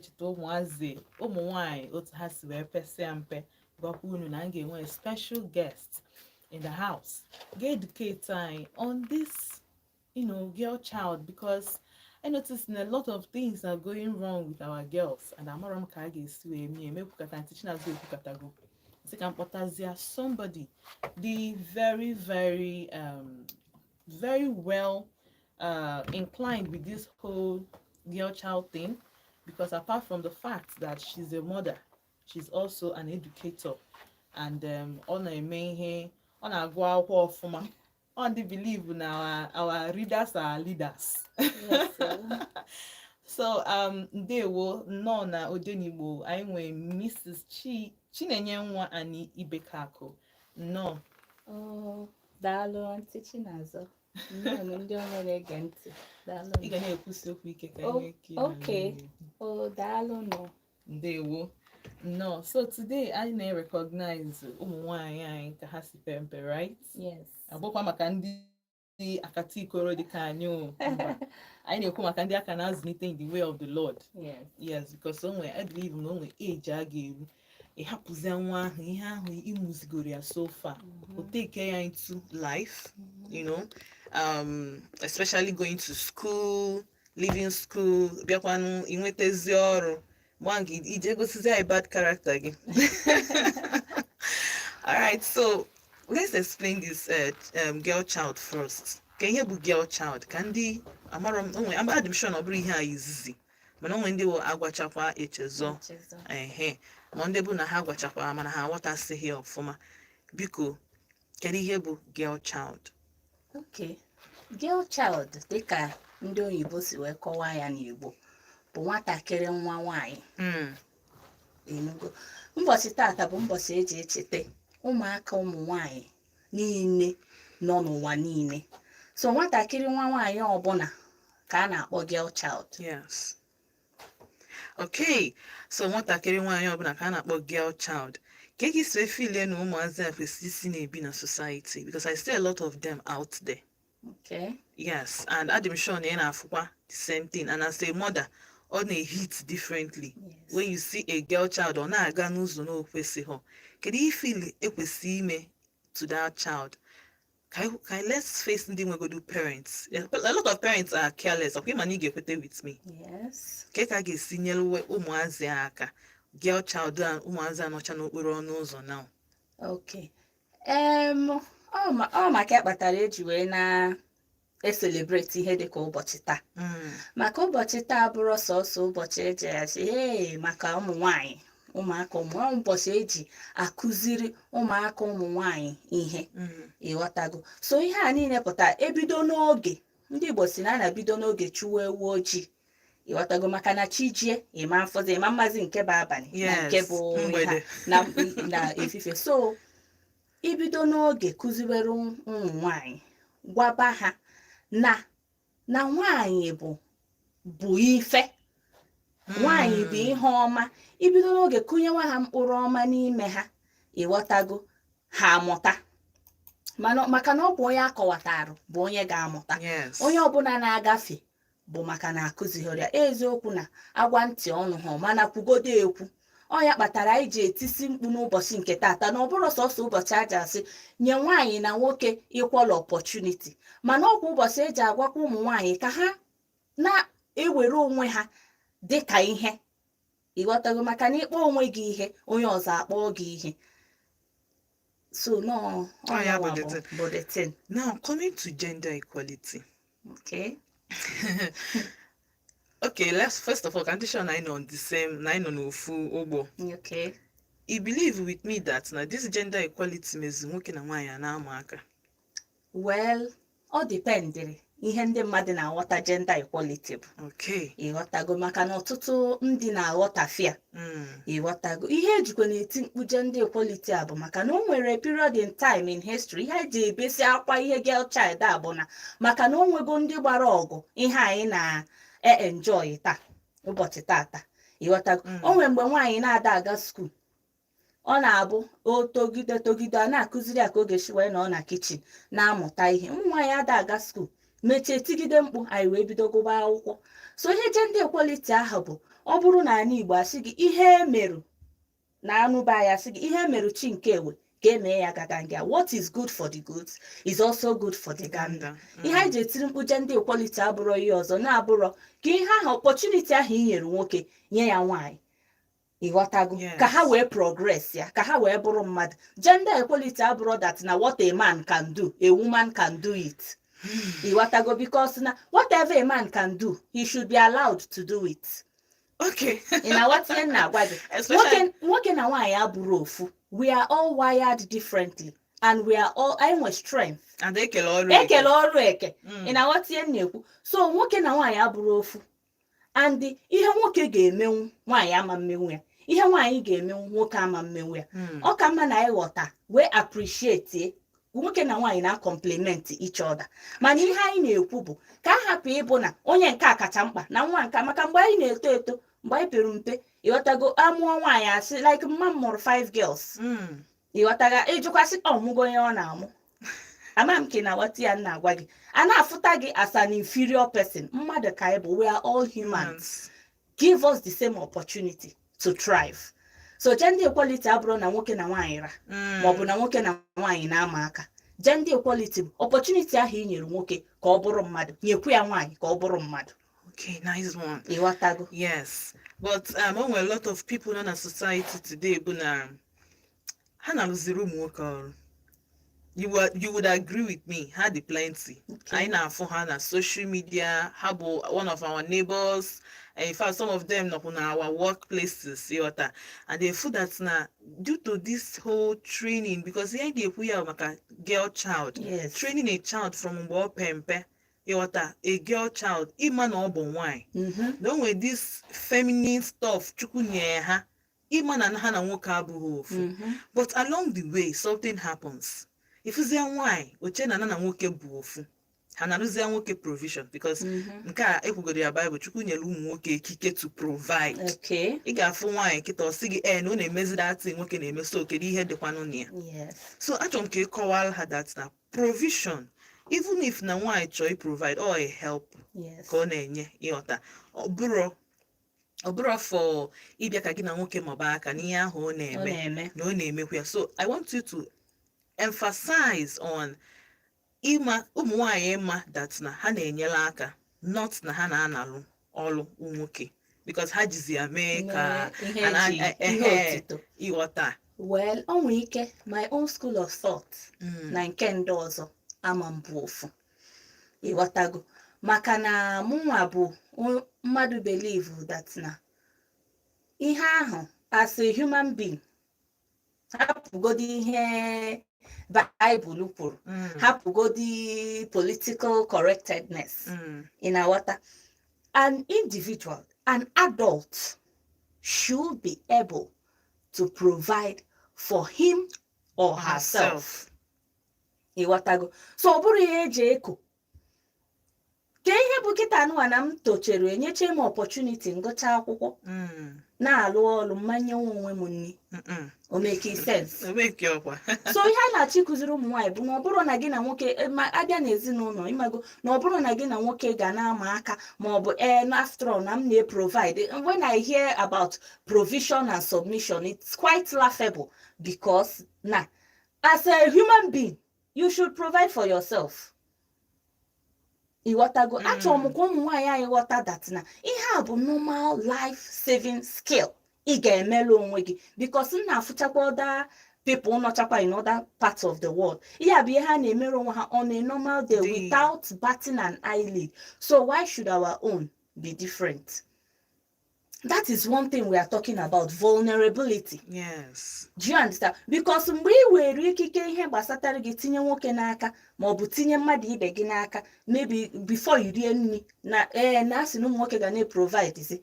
cheta ụmụazị ụmụ nwanyị otu ha si wee pesịa mpe gwakwa unu na m ga-enwe a special guest in the house ga-educate anyị on this girl child because I noticed a lot of things are going wrong with our girls and amara m ka a ga-esi wee mie emekwukata ntị chinazi ekwukatago sị ka mkpọtazia somebody the very very well inclined with this whole girl child thing because apart from the fact that she's a mother, she's also an educator and ọ na-eme ihe ọ na-agụ akwụkwọ ọfụma ọ ndị believe na our readers are leaders. Yes, So ndewo nnọọ na Odenigbo anyị nwere Mrs. Chinenye nwa Ani Ibekako nnọọ. oh, daalụ ntị Chinazọ. Nnọọ ndị ọma na-ege ntị. Daalụ. Ị ga na-ekwusi okwu ike ka Oh, enwee ike okay. Daalụ nọ. ndewo nnọọ. So today anyị na-recognize ụmụ nwanyị anyị ka ha si pempe, right? Yes. Abụkwa maka ndị akata ikoro dị ka anyị o. Mba. Anyị na-ekwu maka ndị aka na-azụlite in the way of the Lord. Yes. Yes, because I believe na onwe age a ga-eru ịhapụzie nwa ahụ ihe ahụ ịmụzigoro ya so far o take ya into life, especially going to school, leaving school, bịakwanụ inwetezi ọrụ gbange ije gosizi anyị bad character gị. All right, so let's explain this girl child first. Ka ihe bụ girl child ka ndị amara m onwe adị m sure na ọ bụrụ ihe a izizi mana onwe ndị bụ agwachakwa echezọ ma ndị bụ na ha agwachakwa mana ha aghọtasịghị ọfụma. Biko kedu ihe bụ girl child? Okay. Girl child dịka ndị oyibo si wee kọwaa ya n'Igbo bụ nwatakịrị nwa nwanyị. Enugo ụbọchị tata bụ ụbọchị eji echeta ụmụaka ụmụ nwanyị niile nọ n'ụwa niile. So nwatakịrị nwa nwanyị ọbụla ka a na-akpọ girl child. Yes. Okay, so nwatakịrị nwanyị ọbụla ka a na-akpọ girl child. Ka ị si feel na ụmụazị a kwesịrị isi na-ebi na society because I see a lot of them out there. Okay. Yes, and I'm sure na ị na-afụkwa the same thing, and as a mother ọ na-hit differently. Yes. When you see a girl child ọ na-aga n'ụzọ na okwesịghị, kedu ihe feel ekwesị ime to that child? Can let's face ndị nwegodu parents. A lot of parents are careless. Okay, man, you get with me. Yes. Ka ga-esi nyere ụmụazị aka girl child a ụmụazị anọcha n'okporo ọnụ ụzọ now. Okay. Ọ maka ya kpatara eji wee na-celebrate ihe dịka ụbọchị taa. Maka ụbọchị taa bụrụ sọsọ ụbọchị eji asị maka ụmụ nwanyị ụmụaka ụbọchị eji akụziri ụmụaka ụmụ nwanyị ihe. Ịghọtago. So ihe a niile pụtara ebido n'oge ndị Igbo si na na-ebido n'oge chụwa ewu ojii. Ịghọtago maka na chi jie ịma mfọdụ ịma mmazi nke bụ abalị na nke bụ na efife. So ibido n'oge kụziwere ụmụ nwanyị gwaba ha na nwanyị bụ ife, nwanyị bụ ihe ọma. Ibido n'oge kụnyewa ha mkpụrụ ọma n'ime ha. Ịghọtago ha amụta maka na ọ bụ onye akọwatarụ bụ onye ga-amụta. Onye ọbụla na-agafe bụ maka na akụzighọrọ ya eziokwu na agwa ntị ọnụ ha mana kwugodo ekwu. Ọ ya kpatara anyị ji etisi mkpu n'ụbọchị nke tata na ọ bụrụ sọsọ ụbọchị aji asị nye nwaanyị na nwoke equal opportunity mana ọ bụ ụbọchị eji agwakwa ụmụ nwaanyị ka ha na-ewere onwe ha dịka ihe. Ịghọtago maka na ịkpọ onwe gị ihe onye ọzọ akpọọ gị ihe. So no, bụ the thing. Now coming to gender equality. Okay. Okay, let's first of all condition I know on the same nine on ofu ogbo. Okay. You believe with me that now this gender equality means nwoke na nwaanyị na-ama aka? Well, ọ dependere ihe ndị mmadụ na-aghọta gender equality bụ. Okay. Ịghọtago maka na ọtụtụ ndị na-aghọtafia. Ịghọtago ihe ejikwa na-eti mkpu gender equality a bụ maka na o nwere period in time in history ihe eji ebesi akwa ihe girl child a bụ na maka na o nwego ndị gbara ọgụ ihe anyị na-enjoy taa ụbọchị tata. Ịghọtago o nwere mgbe nwaanyị na-ada aga school ọ na-abụ o togide a na-akụziri aka oge shiwe na ọ na kitchen na-amụta ihe. Nwaanyị ada aga school mechie tigide mkpu anyị wee bido gụba akwụkwọ. So ihe gender equality ahụ bụ ọ bụrụ na anyị Igbo asị gị ihe merụ na anụba ya asị gị ihe merụ chi nke ewe ka emee ya gaganga. What is good for the goats is also good for the gander. Ihe anyị ji etiri mkpu gender equality abụrọ ihe ọzọ na-abụrọ ka ihe ahụ opportunity ahụ i nyere nwoke nye ya nwaanyị, ịghọtago, ka ha wee progress ya, ka ha wee bụrụ mmadụ. Gender equality abụrọ that na what a man can do, a woman can do it. Ịghọtago, because na whatever a man can do, he should be allowed to do it. Okay. Ị na-aghọta ihe na-agwa gị? Nwoke na nwaanyị abụrụ ofu. We are all wired differently and we are all anyị nwere strength. And ekele ọrụ eke. Ị na-aghọta ihe na-ekwu? So nwoke na nwaanyị abụrụ ofu. And ihe nwoke ga-emenwu nwaanyị ama mmenwu ya. Ihe nwaanyị ga-emenwu nwoke ama mmenwu ya. Ọ ka mma na anyị ghọta wee appreciate nwoke na nwaanyị na complement each other. Mana ihe anyị na-ekwu bụ ka a hapụ ịbụ na onye nke a kacha mkpa na nwa nke maka mgbe anyị na-eto eto, mgbe anyị pere mpe, ịghọtago, amụọ nwaanyị asị like mma mụrụ 5 girls. Ịghọtaga, ịjụkwasị ọmụgo onye ọ na-amụ. Ama m ka na-aghọta ya na-agwa gị. A na-afụta gị as an inferior person. Mmadụ ka anyị bụ, we are all humans. Give us the same opportunity to thrive. So gender equality abụrụ na nwoke na nwaanyị ra maọbụ na nwoke na nwaanyị na-ama aka. Gender equality bụ opportunity ahụ i nyere nwoke ka ọ bụrụ mmadụ, nyekwu ya nwaanyị ka ọ bụrụ mmadụ. Okay, nice one. Ịghọtago? Yes. But there a lot of people in our society today bụ na ha na-arụziri ụmụ nwoke ọrụ. You would agree with me, ha dị plenty. I na-afụ ha na social media, ha bụ one of our neighbors. In fact, some of them nọkwu na our workplaces, and they feel that na due to this whole training, because ihe dị ekwu ya maka girl child, Yes. training a child from mgbe ọ pempe, a girl child, ịma na ọ bụ nwanyị. Don't with this feminine stuff chukwu nye ha, ịma na ha na nwoke abụghị ofu. But along the way, something happens. Ifuzie nwanyị, oche na nwoke bụ ofu. Ha na-arụzie nwoke provision, because nke a ekwugoro ya Bible, chukwu nyere ụmụ nwoke ikike to provide. Okay. Ị ga-afụ nwaanyị kịta ọ sị gị na ọ na-emezi datị nwoke na-eme, so kedu ihe dịkwanụ na ya. Yes. So achọrọ m ka ị kọwara ha that na provision, even if na nwaanyị chọọ provide or a help ka ọ na-enye ịghọta, ọ bụrụ for ịbịa ka gị na nwoke maọbụ aka n'ihe ahụ ọ na-eme na ọ na-emekwa ya. So I want you to emphasize on ịma ụmụ nwaanyị ịma that na ha na-enyere aka, not na ha na-analụ ọrụ nwoke, because ha jizi ya mee ka ịghọta. Well, o nwere ike my own school of thought na nke ndị ọzọ ama mbụ ofu. Ịghọtago, maka na mụnwa bụ mmadụ believe that na ihe ahụ as a human being, hapụgodi ihe Bible kwuru, hapụgodi political correctedness, in aghọta, an individual, an adult should be able to provide for him or herself. Ịghọtago, so ọ bụrụ ihe eji eko ka ihe bụ kịta anụwa na m tochere enyeche m opportunity ngụcha akwụkwọ na-alụ ọrụ mmanye onwe m nni. O make sense? So ihe a na-achị kụziri ụmụ nwaanyị bụ na ọ bụrụ na gị na nwoke abịa n'ezinụlọ, ịmago na ọ bụrụ na gị na nwoke ga na-ama aka maọbụ after all na m na-provide. When I hear about provision and submission, it's quite laughable, because na as a human being you should provide for yourself. Ịghọtago, achọrọ m ka ụmụ nwaanyị anyị ghọta that na ihe a bụ normal life saving skill ị ga-emelu onwe gị, because m na-afụchakwa other people nọchakwa in other parts of the world. Ihe a bụ ihe ha na-emere onwe ha on a normal day without batting an eyelid. So why should our own be different? That is one thing we are talking about, vulnerability. Yes. Do you understand? Because mgbe ị were ikike ihe gbasatara gị tinye nwoke n'aka maọbụ tinye mmadụ ibe gị n'aka, maybe before you rie nri na asị na ụmụ nwoke ga na-provide, si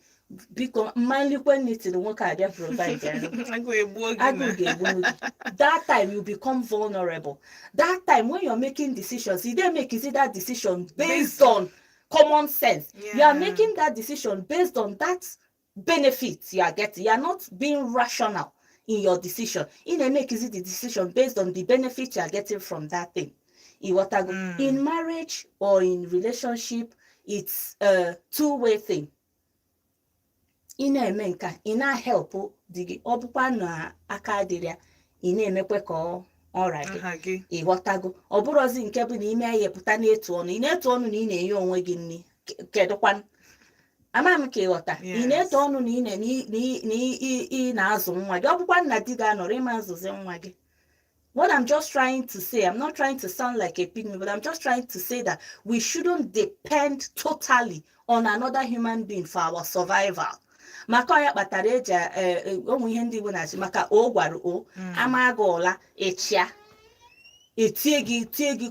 biko mmalikwe nri tiri nwoke abịa provide. Agụụ ga-egbu gị. That time you become vulnerable. That time when you're making decisions, you don't make that decision based on common sense. You are making that decision based on that benefits you are getting. You are not being rational in your decision. Make the decision based on the benefits you are getting from that thing. In marriage or in relationship, it's a two-way thing. ị na-eme nke ị na-helpụ di gị, ọ bụkwa na aka dịrị ya ị na-emekwe ka ọra gị ịghọtago. Ọ bụrụzi nke bụ na ime ya pụta na-etu ọnụ, ị na-etu ọnụ na ị na-enye onwe gị nri, kedụkwanụ ama m ka ịghọta. Ị na-etu ọnụ na ị na-azụ nwa gị, ọ bụkwa na di gị anọrọ ịma azụzi nwa gị. What I'm just trying to say, I'm not trying to sound like a pygmy, but I'm just trying to say that we shouldn't depend totally on another human being for our survival. Maka ya kpatara eji ụmụ ihe ndị Igbo na-achị maka o gwara o ama gị ụla ịchịa etie gị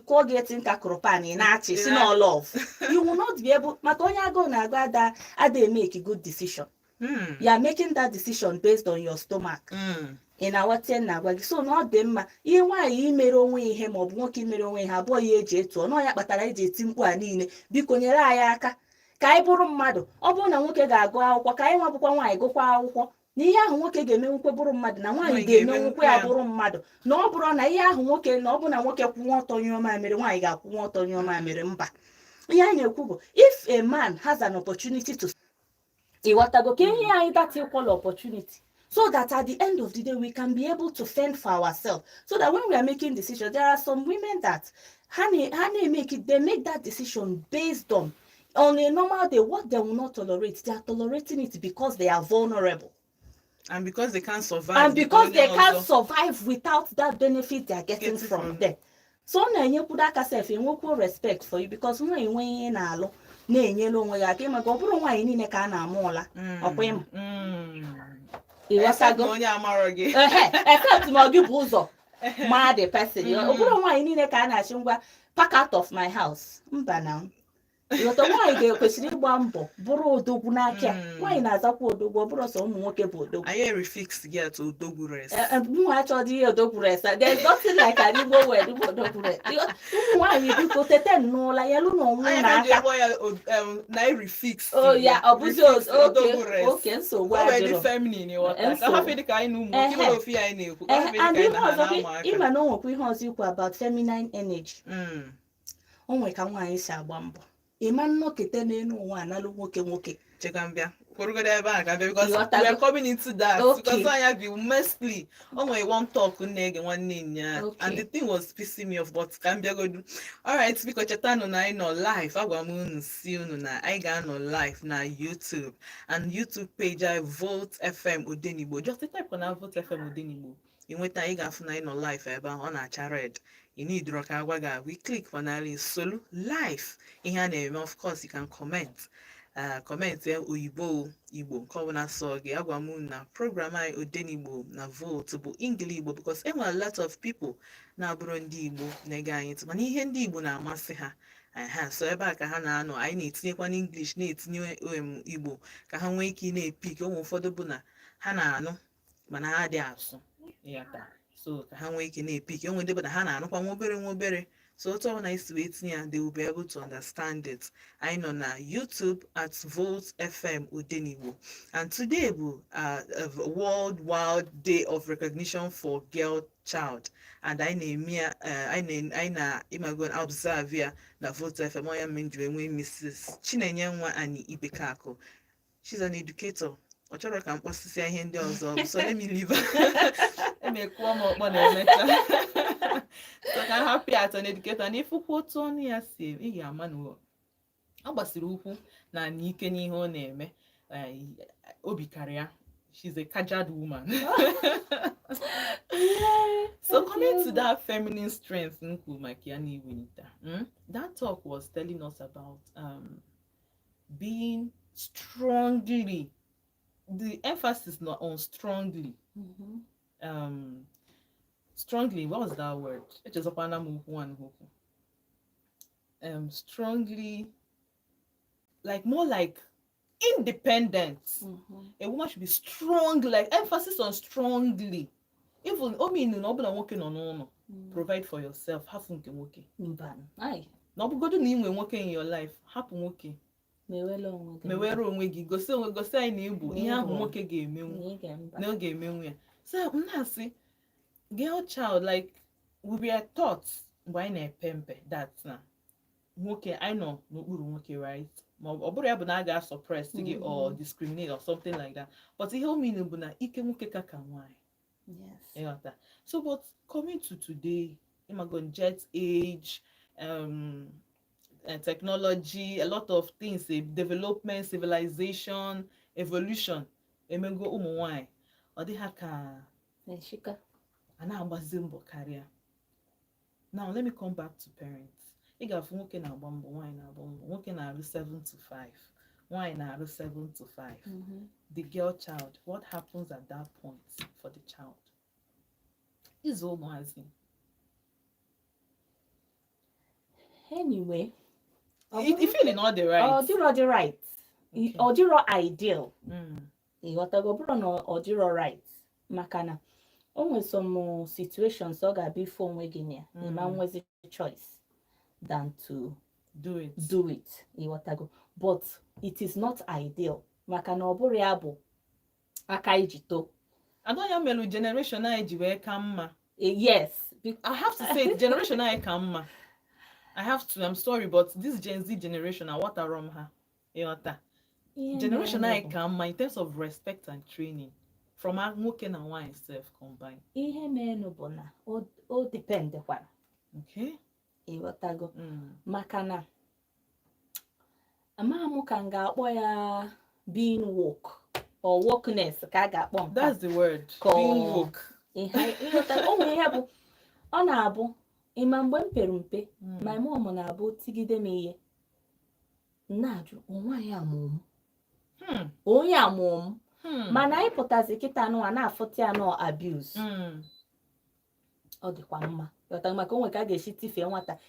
kụọ gị eti nka kụrụpan ị na-achị si na love. You will not be able, maka onye agụụ na-agụ ada make a good decision. You are making that decision based on your stomach. Ị na-aghọta na-agwa gị. So na ọ dị mma ihe nwaanyị imere onwe ihe maọbụ nwoke imere onwe ihe abụọ ya eji etu ọnụ ya kpatara eji eti mkpu a niile, biko nyere anyị aka ka anyị bụrụ mmadụ. Ọ bụrụ na nwoke ga-agụ akwụkwọ ka anyị nwabụkwa nwaanyị gụkwa akwụkwọ, na ihe ahụ nwoke ga-emenwukwe bụrụ mmadụ na nwaanyị ga-emenwukwe ya bụrụ mmadụ. Na ọ bụrụ na ihe ahụ nwoke, na ọ bụ na nwoke kwụnwa ọtọ nyụọ mamịrị, nwaanyị ga-akwụnwa ọtọ nyụọ mamịrị. Mba, ihe anyị na-ekwu bụ if a man has an opportunity to ịghọtago ka ihe anyị that equal opportunity, so that at the end of the day we can be able to fend for ourselves, so that when we are making decisions, there are some women that they make that decision based on a normal day what they will not tolerate. They are tolerating it because they are vulnerable and because they can't survive, and because they can't survive without that benefit they are getting from them. So na-enyekwu aka sef enwekwu respect for you, because nwa enwe ihe na-alụ na-enyere onwe ya aka ịmaka ọ bụrụ nwaanyị niile ka a na-amụ ụla ọkwa ịma ịghọtago onye amara gị except ma gị bụ ụzọ ma the person. Ọ bụrụ nwaanyị niile ka a na-achị ngwa pack out of my house. Mba na ịghọta, nwaanyị ga-ekwesịrị ịgba mbọ bụrụ odogwu n'aka. Nwaanyị na-azakwa odogwu, ọ bụrụ ọsọ ụmụ nwoke bụ odogwu. anyị refix get odogwu res. Mụ achọghị ihe odogwu res. There's nothing like an Igbo word odogwu res. Ụmụ nwaanyị biko tete n'ụla ya lụ na onwe n'aka na refix ya ọ bụzi oke nsogbu adịrọ feminine ịghọta ka ha fedị ka anyị na ụmụ nwoke nwere ofe anyị na-ekwu ka ha fedị ka anyị na ha na-amụ aka. ịma na o nwekwa ihe ọzọ ikwu about feminine energy. O nwere ka nwaanyị si agba mbọ ịma nnọkete n'elu ụwa analụ nwoke cheka mbịa kwụrụgodo ebe a ka bịa, because we are coming into that because anya bi mostly o nwere one talk na-ege nwanne nya and the thing was pissing me off, but ka m bịagodu. Alright, biko chetanụ na anyị nọ live. Agwa m unu si unu na anyị ga-anọ live na YouTube and YouTube page anyị Volt FM Odenigbo. Just type na Volt FM Odenigbo ịnweta anyị ga-afụ na anyị nọ live ebe ahụ ọ na-acha red. You need to we click on solo live. Ihe a na-eme, of course you can comment. Comment Igbo nke ọbụla sọ gị. Agwa m na program anyị Odenigbo na Volt bụ English Igbo, because e nwere a lot of people na-abụrụ ndị Igbo na-ege anyị ntị mana ihe ndị Igbo na-amasị ha. So ebe a ka ha na-anọ, anyị na-etinyekwa n'English na-etinye Igbo ka ha nwee ike na-epik. Ụmụ ụfọdụ bụ na ha na-anụ mana ha dị asụ ya taa, so ka ha nwee ike na-epik. Onwe ndị bụ na ha na-anụkwa nwa obere. So otu ọbụla isi wee tinye ya, they will be able to understand it. I know na YouTube at Volt FM Odenigbo. And today bụ a worldwide day of recognition for girl child. And I na-imago observe ya na Volt FM. Oya menju enwe Mrs. Chinenyenwa Ani Ibekako. She's an educator. Ọ chọrọ ka mkpọsịsịa ihe ndị ọzọ, so let me leave her. Emekuo m ọkpọ na-emecha. So ka happy at an educator na ifukwu otu ọnụ ya si ị ga-ama na ọ gbasiri ụkwụ na n'ike n'ihe ọ na-eme. Obi karịa. She's a caged woman. So coming to that feminine strength nkwu maka ya na iwenita. That talk was telling us about being strongly. The emphasis not on strongly. Strongly, what was that word? Strongly, like more like independent. A woman should be strong, like emphasis on strongly. Even provide for yourself. Have working. No, but go to working in your life. Happen working. Mewere onwe gị gosi anyị na Igbo ihe ahụ nwoke ga-emenwu n'oge emenwu ya. So m na-asị girl child, like we were taught mgbe anyị na-epe mpe that na nwoke anyị nọ n'okpuru nwoke, right? ọ bụrụ ya bụ na a ga-suppress gị or discriminate or something like that, but ihe o mean bụ na ike nwoke ka nwaanyị. Yes. So but coming to today, jet age, technology, a lot of things, development, civilization, evolution, emego ụmụ nwanyị ọ dị ha ka a na-agbazi mbọ karịa. Now let me come back to parents. Ị ga-afụ nwoke na-agba mbọ, nwaanyị na-agba mbọ, nwoke na-arụ 7 to 5, nwaanyị na-arụ 7 to 5. The girl child, what happens at that point for the child? Is ụmụazị. Anyway, you feeling all the right. Ọ dịrọ right. Ọ dịrọ ideal. Ịghọtago, bụrụ na ọ dịrọ right, maka na o nwere some situations ọ ga-abịa ife onwe gị na ya ma nwezi choice than to do it. Ịghọtago, but it is not ideal, maka na ọ bụrụ ya bụ aka iji too. Adọnya melu generation anyị ji wee ka mma. Yes. I have to say generation anyị ka mma. I have to, I'm sorry, but this Gen Z generation, what are wrong ha? Generation anyị ka mma in terms of respect and training from nwoke na nwaanyị self combined. Ihe meenụ bụ na o dependekwara. Okay. Ịghọtago, maka na amaghị m ka m ga-akpọ ya being woke or wokeness ka a ga-akpọ. That's the word, being woke. Ịghọtago, o nwere ihe bụ ọ na-abụ ịma mgbe m pere mpe, my mom na-abụ tigide m ihe na-ajụ onwe ya amụm onye amụm mana anyị pụtazi kịta anụwa na-afụta ya nọ abuse. Ọ dịkwa mma yọta, maka onwe ka a ga-esi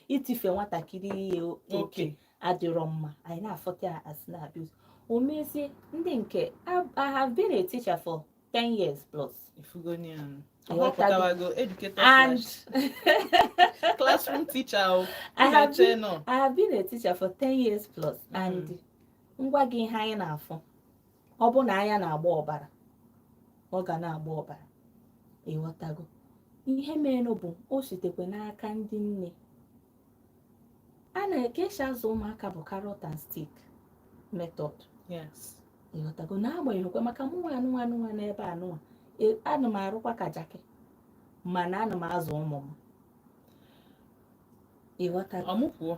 itife nwatakịrị ihe oke adịrọ mma, anyị na-afụta ya as na abuse. O mezie ndị nke I have been a teacher for 10 years plus. Ifugonian. And classroom teacher. I have been a teacher for 10 years plus, and ngwa gị ihe anyị na-afụ, ọ bụ na anya na-agba ọbara, ọ ga na-agba ọbara. Ịghọtago, ihe meenụ bụ o sitekwe n'aka ndị nne. A na-ekeshi azụ ụmụaka bụ carrot and stick method. Yes. Ịghọtago, na-agbanyeghịkwa maka mụnwa n'ebe anụnwa ana m arụkwa ka jake, mana ana m azụ ụmụ m. Ịghọtago, ọmụkwuo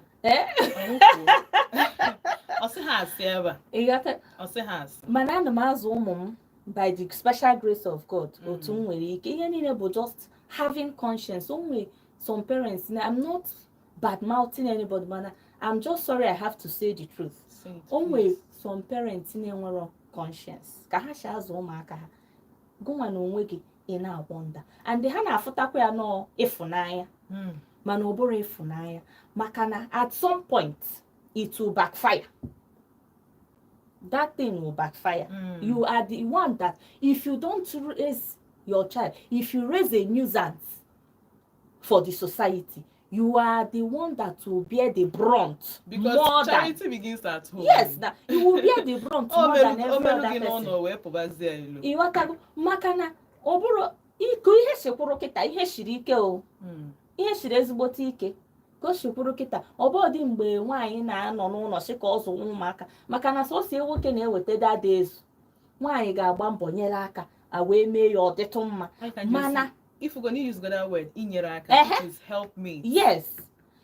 ọsị ha asị ebe a. Ịghọta, ọsị ha asị, mana ana m azụ ụmụ m by the special grace of God. Otu m nwere ike, ihe niile bụ just having conscience. Onwe some parents, I'm not bad mouthing anybody, mana I'm just sorry I have to say the truth. Onwe some parents na-enwero conscience ka ha si azụ ụmụaka ha. Gụnwa na onwe gị ị na-agwọnda, and ha na-afụtakwa ya nọ ịfụnanya, mana ọ bụrụ ịfụnanya, maka na at some point it will backfire. That thing will backfire. You are the one that, if you don't raise your child, if you raise a nuisance for the society, you are the one that will bear the brunt. Because charity begins at home. Yes, now you will bear the brunt more than every other person. Ịghọtago, maka na ọ bụrụ iko ihe sikwuru kịta, ihe shiri ike o. Ihe shiri ezigbote ike ka o sikwuru kịta. Ọ bụ dị mgbe nwaanyị na-anọ n'ụlọ sị ka ọ zụ ụmụaka, maka na sọsọ nwoke na-eweta dada ezu, nwaanyị ga-agba mbọ nyere aka a wee mee ya ọ dịtụ mma. Mana if we're going to use that word, inyere aka, please help me. Yes.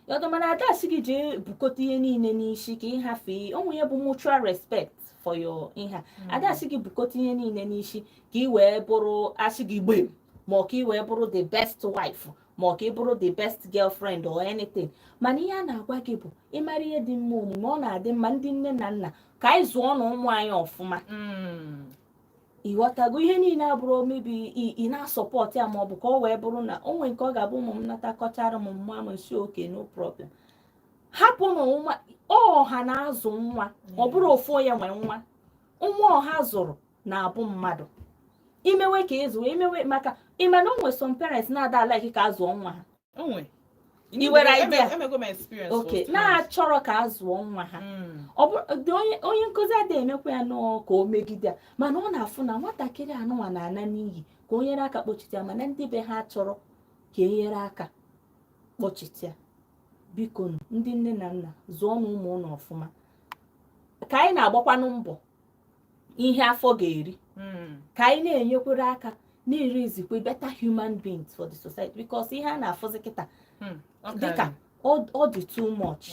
Yodo, mana ada sigi je bukote ihe niile n'ishi ka ịhafe, onwe ya bụ mutual respect for your ihe. Ada sigi bukote ihe niile n'ishi ka i wee bụrụ asigi gbe, ma ka i wee bụrụ the best wife, ma ka i bụrụ the best girlfriend or anything. Mana ihe a na-agwa gị bụ ịmara ihe dị mma omume, ọ na-adị mma ndị nne na nna ka anyị zụọ na ụmụ anyị ọfụma. Ịghọtago, ihe niile abụrụ mebi ị na-asọpọt ya, ma ọ bụ ka ọ wee bụrụ na o nwere nke ọ ga-abụ ụmụ m natakọchara m mma m nsi oke, no problem. Hapụ na ụmụ ọha na-azụ nwa, ọ bụrụ ofu onye nwe nwa. Nwa ọha zụrụ na-abụ mmadụ. Imewe ka ịzụ, imewe maka ịma na o nwere some parents na-ada like ka azụọ nwa ha. I were idea. Okay, na-achọrọ ka azụọ nwa ha. Ọ bụ onye nkụzi adịghị emekwa ya nọ ka o megide ya, mana ọ na-afụ na nwatakịrị anụnwa na-ana n'iyi ka o nyere aka kpochite ya, mana ndị be ha chọrọ ka e nyere aka kpochite ya. Biko ndị nne na nna zụọ na ụmụ ụnụ ọfụma. ka anyị na-agbakwanụ mbọ ihe afọ ga-eri ka anyị na-enyekwere aka na-erizikwe better human beings for the society because ihe a na-afụzi kịta dịka ọ dị too much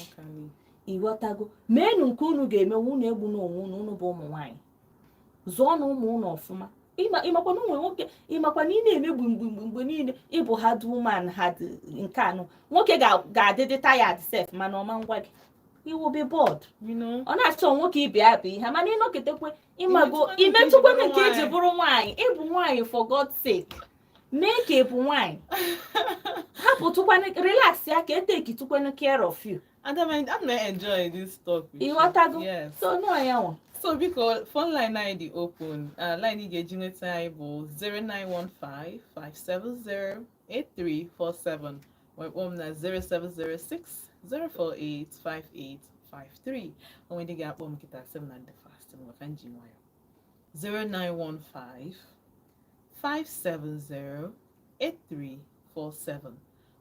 ịghọtago meenụ nke unu ga-eme unu egbu n'onwe unu bụ ụmụ nwaanyị zụọ na ụmụ unu ọfụma ịmakwa na ụmụ nwoke ịmakwa na ị na-emegbu mgbe niile ịbụ hard woman had nke anụ nwoke ga-adịdị tired self mana ọma ngwa gị iwu be bored ọ na-achọ nwoke ibe abụ ihe mana ịnọketekwe ịmago imetụkwana nke eji bụrụ nwaanyị ịbụ nwaanyị for God's sake mee ka ịbụ nwaanyị hapụtụkwana relax ya ka etekitụkwana care of you. I'm enjoying this talk with you. Yes. So no ya. So because phone line I the open line ga-eji nweta anyị bụ 09150708347 or na 0706-048-5853 onwe ndị ga-akpọ m kịta 7 na the fast maka nji nwayọ 09155708347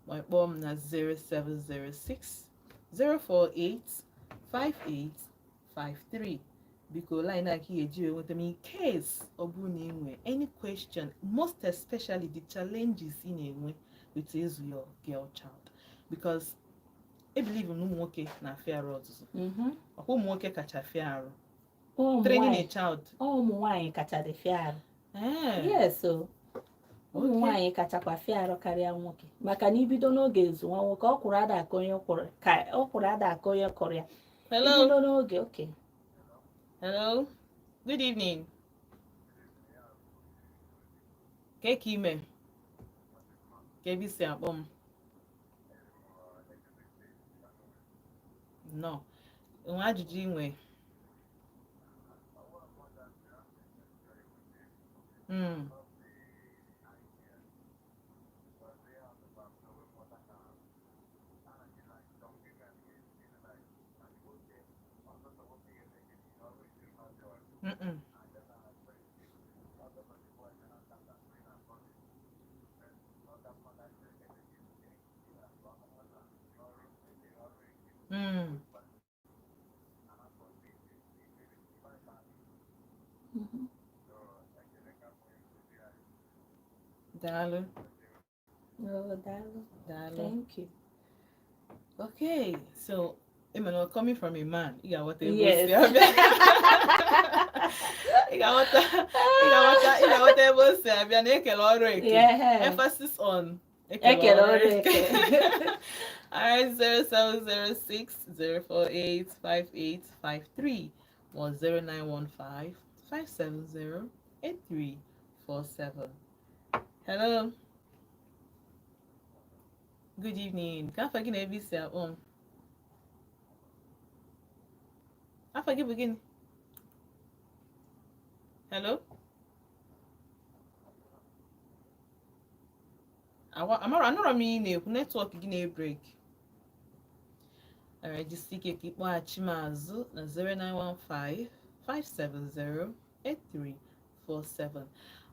or kpọọ m na 0706-048-5853 because line aka eji enweta m in case ọ bụrụ na ị nwere any question most especially the challenges ị na-enwe with ịzụ your girl child because I believe na ụmụ nwoke na-afịa arụ ọzụzụ ọkwa ụmụ nwoke kacha afịa arụ training a child ụmụ nwaanyị kacha dị fịa arụ yes ụmụ nwaanyị kachakwa fịa arụ karịa nwoke maka na ibido n'oge ezu nwa nwoke ọ kwụrụ ada aka onye kọrọ ya ibido n'oge okay. Hello, good evening. Keke ime. Kebi si akpọ m. No. Nwa ajụjụ inwe. Dalo. Oh, Dalo. Thank you. Okay, so Emmanuel, coming from a man, you got what yes. Emphasis on Alright, 0706-048-5853 or 0915-570-8347. Hello. Good evening. Can I forgive ABC at home? I forgive again. Hello? I'm not network again break. Alright, just keep watching Mazu 0915-570-8347.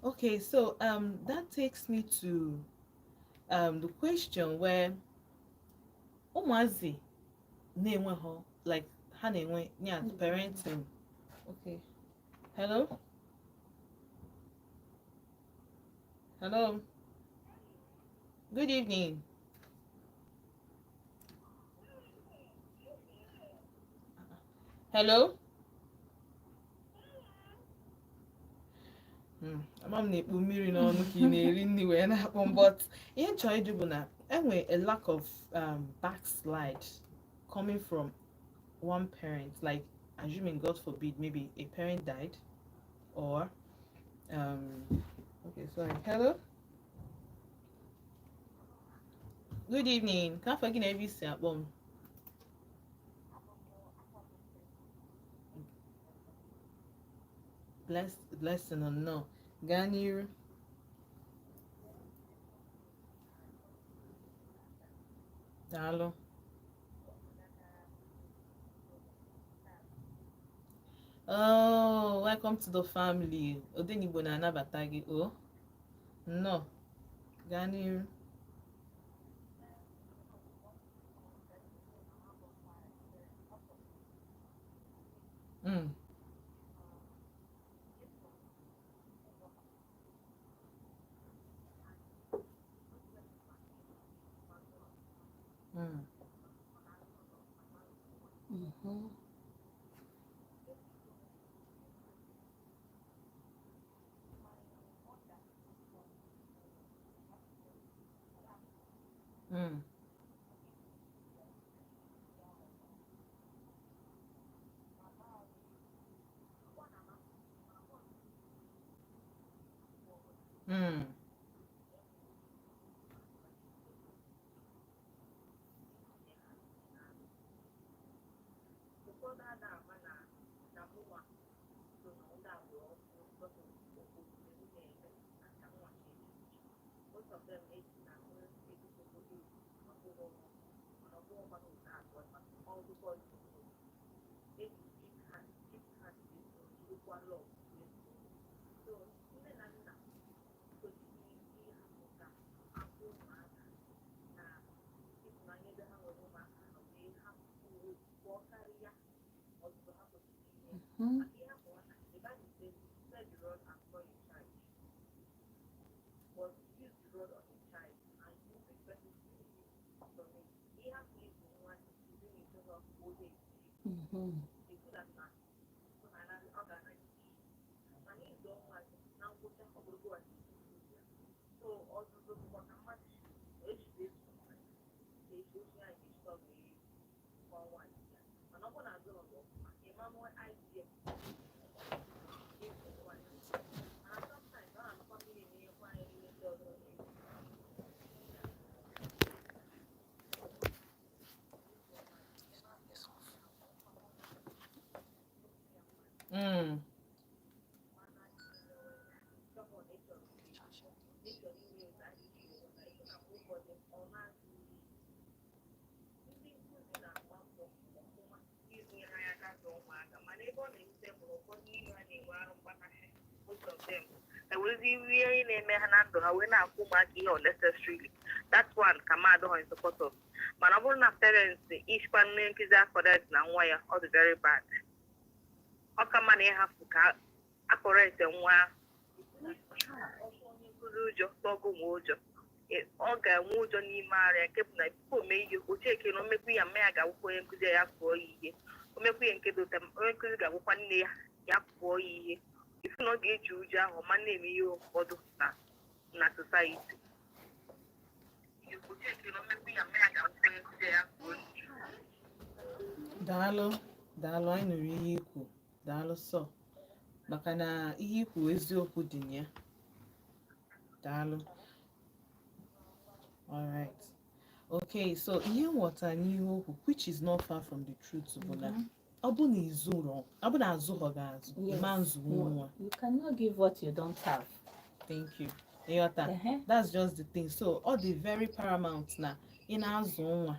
Okay, so that takes me to the question where Omazi name like Hane yeah parenting. Okay. Hello? Hello? Good evening. Hello? I'm na-ekpu mmiri n'ọnụ ka ị na-eri nri wee na-akpọ m but ihe nchọ ịjụ bụ na enwe a lack of backslide coming from one parent, like assuming God forbid maybe a parent died or okay, sorry. Hello? Good evening. Can I forgive every album? Blessing or no? Ganir. Hello. Oh, welcome to the family. Odenigbo na anabata gị. Oh, no. Ganir. Mm. Mm. Mhm. Mm. Mm. Mhm. Mhm. Mm. enwerezi ihe onye na-eme ha na ndụ ha wee na-akwụ ụmụaka ihe unnecessarily. That one ka mmadụ ha in support of. Mana ọ bụrụ na parents ishikwa nne nkụzi akọrekt na nwa ya, ọ dị very bad. Ọ ka mma na ịhapụ ka akọrekt nwa onye nkụzi ụjọ tọgụ nwe ụjọ. Ọ ga-enwe ụjọ n'ime ara ya nke bụ na bifo mee ihe ocheke na omekwu ya mma ya ga-agwụkwa onye nkụzi ya kụọ ya ihe. Omekwu ya nke dota onye nkụzi ga-agwụkwa nne ya ya kụọ ya ihe. Ifu na ọ ga-eji ụjọ ahụ ma na-eme ihe ụfọdụ na society. Ocheke na omekwu ya mma ya ga-agwụkwa onye nkụzi ya kụọ ya ihe. Daalụ, daalụ, anyị nụrụ ihe ikwu. Daalụ sọ. Maka na ihe ikwu eziokwu dị na ya. Daalụ. Alright. Okay, so ihe nghọta n'ihe okwu, which is not far from the truth, bụ na ọ bụ na ịzụrọ, ọ bụ na azụghọ gị azụ, ịma nzụ nwa. You cannot give what you don't have. Thank you. Ịghọta? That's just the thing. So ọ dị very paramount na ị na-azụ nwa.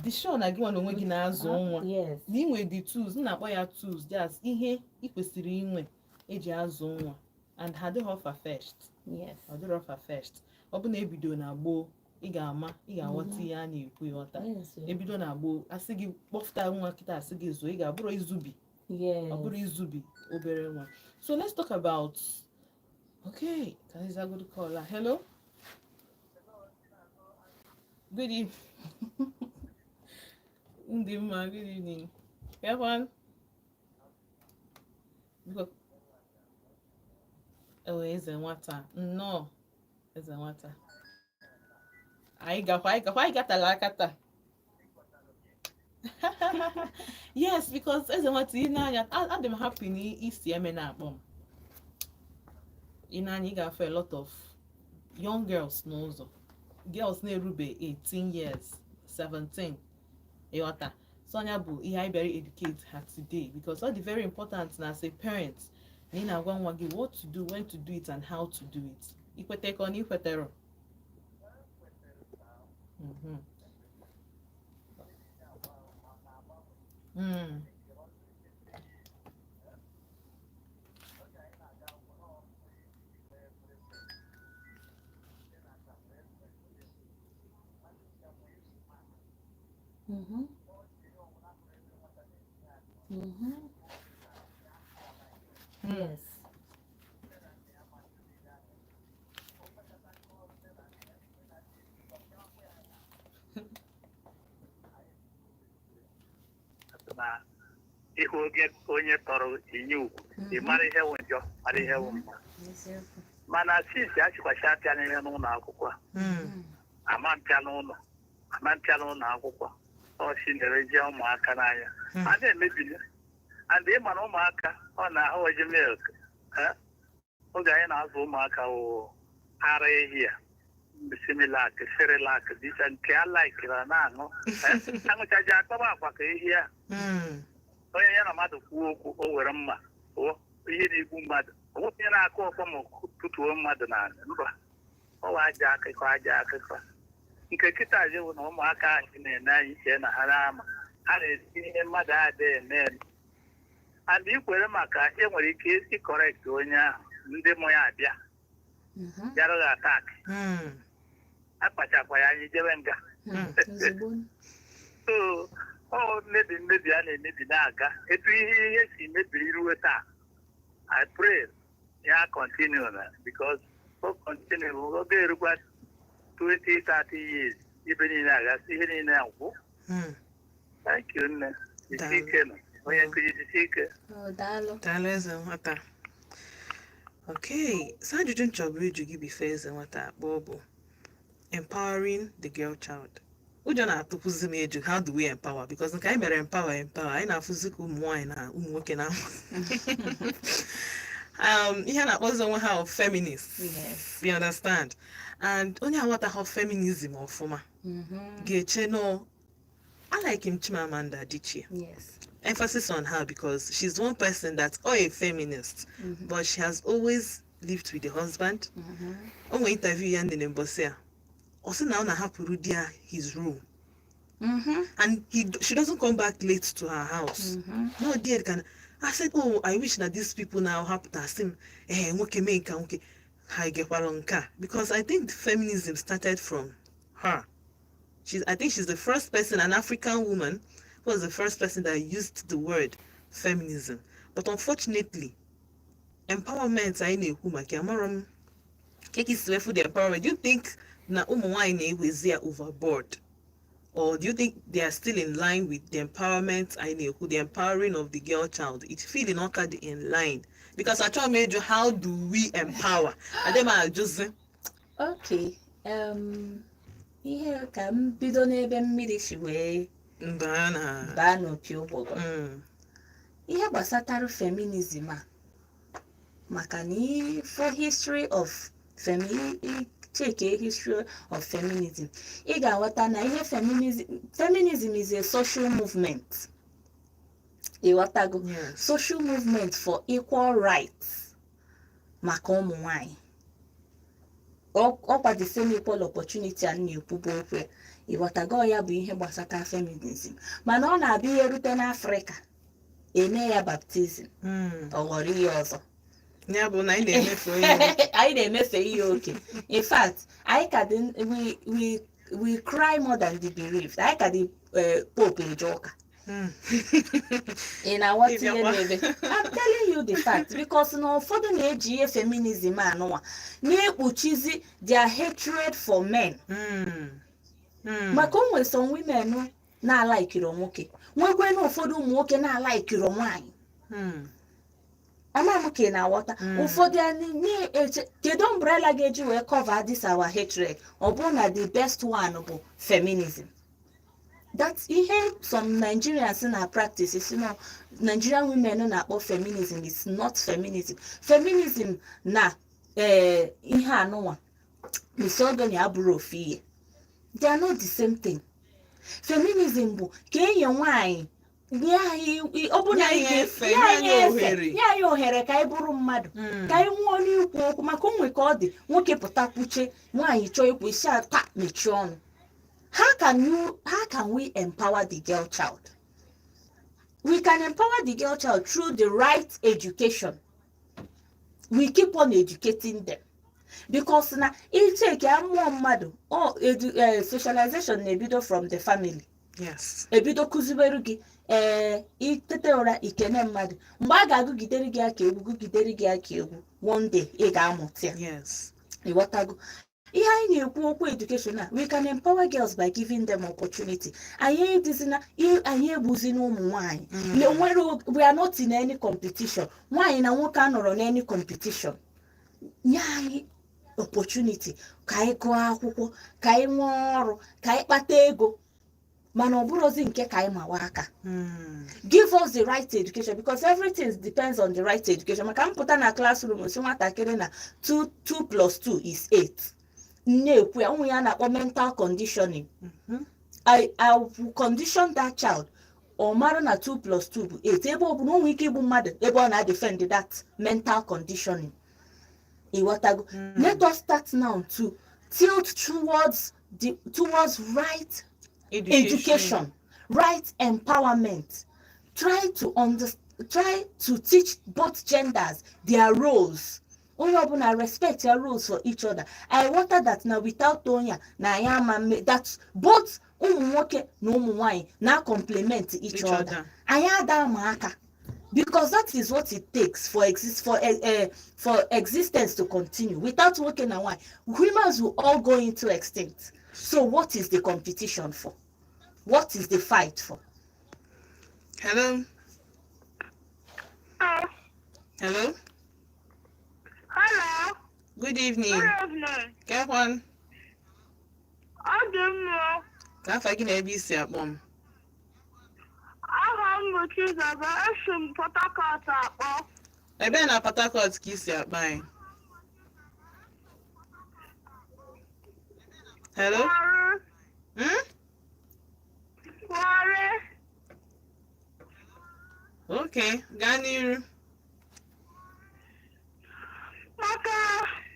Dị sure na gị nwa na onwe gị na-azụ nwa. Yes. Na inwe the tools, m na-akpọ ya tools, just ihe ị kwesịrị inwe eji azụ nwa. And ha dịghọ far-fetched. Yes. Ọ dịrọ far-fetched. Ọ bụ na ebido na gboo, ị ga-ama, ị ga-aghọta ihe a na-ekwu ịghọta. Ebido na gboo, asị gị kpọfụta nwa kịta asị gị zụọ, ị ga-abụrụ izubi. Yes. Ọ bụrụ izubi obere nwa. So let's talk about, okay, can I go to caller? Hello? Good evening. Ndimma, good evening. Everyone? Oh, eze nwata. No. Eze nwata. Anyị gatala akata. Yes, because eze nwata ị na-anya, adị m happy na isi eme na-akpọ m. Ị na-anya ị ga-afụ a lot of young girls n'ụzọ. Girls na-erube 18 years, 17. Ịghọta. So anya bụ ihe anyị bịara educate ha today, because ọ dị very important na as a parent na ị na-agwa nwa gị what to do, when to do it, and how to do it. Ikwete ka ọ na ikwetere. Yes. na ihu onye tọrọ inye ugwu ị mara ihe wụ njọ mara ihe wụ mma Eziokwu. mana sinsi achịkwachi apịa n'ihe n'ụlọ akwụkwọ ama mpịa n'ụlọ akwụkwọ ọchị na-ereje ụmụaka n'anya a na-emebili and ị mara ụmụaka ọ na-ahụji milk oge anyị na-azụ ụmụaka wụ ara ehi a similak serilak dịcha nke a laikira na-aṅụ aṅụchaji akpọba akwa ka ehi a onye ya na mmadụ kwuo okwu o were mma ihe na-egbu mmadụ onye na-akụ ọkpọ ma tụtuo mmadụ na mba ọwa aja akụkọ nke kịta ji bụ na ụmụaka anyị na-ene anyị chee na ha na-ama ha na-esi ihe mmadụ adịghị eme and ikwere maka enwere ike isi kọrekt onye ahụ ndị mụ ya abịa bịarụghị atak akpachakwa ya anyị jebe nga so ọ mmebi a na-emebi na-aga etu ihe si mebiri ruo taa I pray ya continue na because o continue oge erukwa 20-30 years ibe niile agasị ihe niile agwụ. Thank you nne isi ike nọ onye nkụzi isi ike Daalụ. eze nwata. Okay, so ajụjụ nchọbụrụ ịjụ gị bife eze nwata akpọ bụ empowering the girl child. Ụjọ na-atụpụzi m eju, how do we empower? Because nke anyị mere empower anyị na-afụzi ka ụmụ nwaanyị na ụmụ nwoke na ihe na-akpọzi onwe ha of feminist. Yes. You understand? And onye aghọtaghị feminism ọfụma ga-eche no I like him Chimamanda Adichie. Yes. Emphasis on her because she's one person that's a feminist, but she has always lived with the husband. Onwe interview ya ndị na-embọsị a ọ sị na ọ na-ahapụrụ di ya his room and she doesn't come back late to her house. No dear can I said, oh, I wish that these people now have to ask him nwoke mee nka nwoke ha gekwara nka, because I think feminism started from her. I think she's the first person, an African woman, who was the first person that used the word feminism. But unfortunately, empowerment I na-ekwu maka amaram keki siwefu the empowerment. Do you think na ụmụ nwaanyị na-ewezi ya overboard, or do you think they are still in line with the empowerment I na-ekwu, the empowering of the girl child? It feeling okay in line because I try to measure how do we empower and then I just Okay. Ihe ka m bido n'ebe mmiri si wee baa n'opi ụgbọgọ. Ihe gbasatara feminism a maka na for history of history of feminism ị ga-aghọta na ihe feminism is a social movement. Ịghọtago? Social movement for equal rights maka ụmụ nwanyị. Ọkwa the same equal opportunity a na-ekwubu okwu. Ịghọtago? Ya bụ ihe gbasata feminism. Mana ọ na-abịa ihe rute n'Afrịka eme ya baptizim ọ ghọrọ ihe ọzọ. ya bụ na anyị na-emefu ihe anyị na-emefe ihe oke. In fact, anyị ka dị we cry more than the bereaved. Anyị ka dị Pope eje ụka. Ị na-aghọta ihe na-ebe. I'm telling you the fact because na ụfọdụ na-eji ihe feminism anụnwa na-ekpuchizi their hatred for men. Maka o nwere some women na-alaikiri nwoke, nwekwe na ụfọdụ ụmụ nwoke na-alaikiri nwaanyị. Ama m ka ị na-aghọta ụfọdụ na-eche kedu umbrella ga-eji wee cover this our hatred. Ọ bụrụ na the best one bụ feminism. That's ihe some Nigerians na practice is Nigerian women na-akpọ feminism is not feminism. Feminism na ihe anụnwa misogyny abụrụ ofu ihe. They are not the same thing. Feminism bụ ka enye nwaanyị ya ohere ka anyị bụrụ mmadụ, ka anyị nwụọ n'ikwu okwu, maka onwe ka ọ dị nwoke pụta kwuche nwaanyị chọọ ikwu isi aka mechie ọnụ. How can we empower the girl child? We can empower the girl child through the right education. We keep on educating them. Because na icheke amụọ mmadụ socialization na-ebido from the family. Yes. ebido kuziberu gị itete ụra ikene mmadụ mgbe a ga-agụgidere gị aka egwu gụgidere gị aka egwu one day ị ga-amụta ya Yes. ịghọtago ihe anyị na-ekwu okwu education a we can empower girls by giving them opportunity anyị egbuzi na ụmụ nwanyị nwere we are not in any competition nwaanyị na nwoke anọrọ n'any competition nye anyị opportunity ka anyị gụọ akwụkwọ ka anyị nwee ọrụ ka anyị kpata ego mana ọ bụrụzi nke ka anyị mawa aka give us the right education because everything depends on the right education maka mpụta na classroom si nwatakịrị na 2 plus 2 is 8 na-ekwu ya ụmụ ya na-akpọ mental conditioning I will condition that child ọ mara na 2 plus 2 bụ 8 ebe ọ bụ na o nwere ike igbu mmadụ ebe ọ na-defend that mental conditioning ịghọtago let us start now to tilt towards right education, right empowerment. Try to teach both genders their roles. Onye ọbụla respect their roles for each other. I water that now without Tonya na ya that both ụmụ nwoke na ụmụ nwanyị na complement each other. Anyị ada ma aka because that is what it takes for existence to continue. Without nwoke na nwanyị, humans will all go into extinct. So what is the competition for? What is the fight for? Hello. Hello. Hello. Good evening. Good evening. Get one. I don't know. Ka agi na ebe isi akpọ m. Aha m bụ Chizaza, esi m Port Harcourt akpọ. Ebe na Port Harcourt ka isi akpọ anyị. Hello. Warri. Okay, gaa n'iru. Maka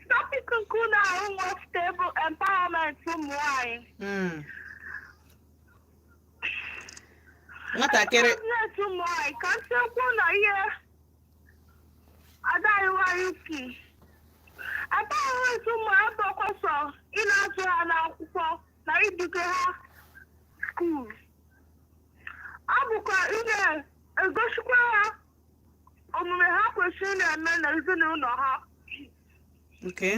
topic nke unu ahụ nwe stable empowerment ụmụ nwanyị. Nwatakịrị. Empowerment ụmụ nwanyị ka nchekwa na ihe adịghị ki. Empowerment ụmụ nwanyị bụ ọkọsọ ị na-azụ ha n'akwụkwọ na iduga ha skuul. Ọ bụkwa ị na-egosikwa ha omume ha kwesịrị na-eme n'ezinụlọ ha. Okay.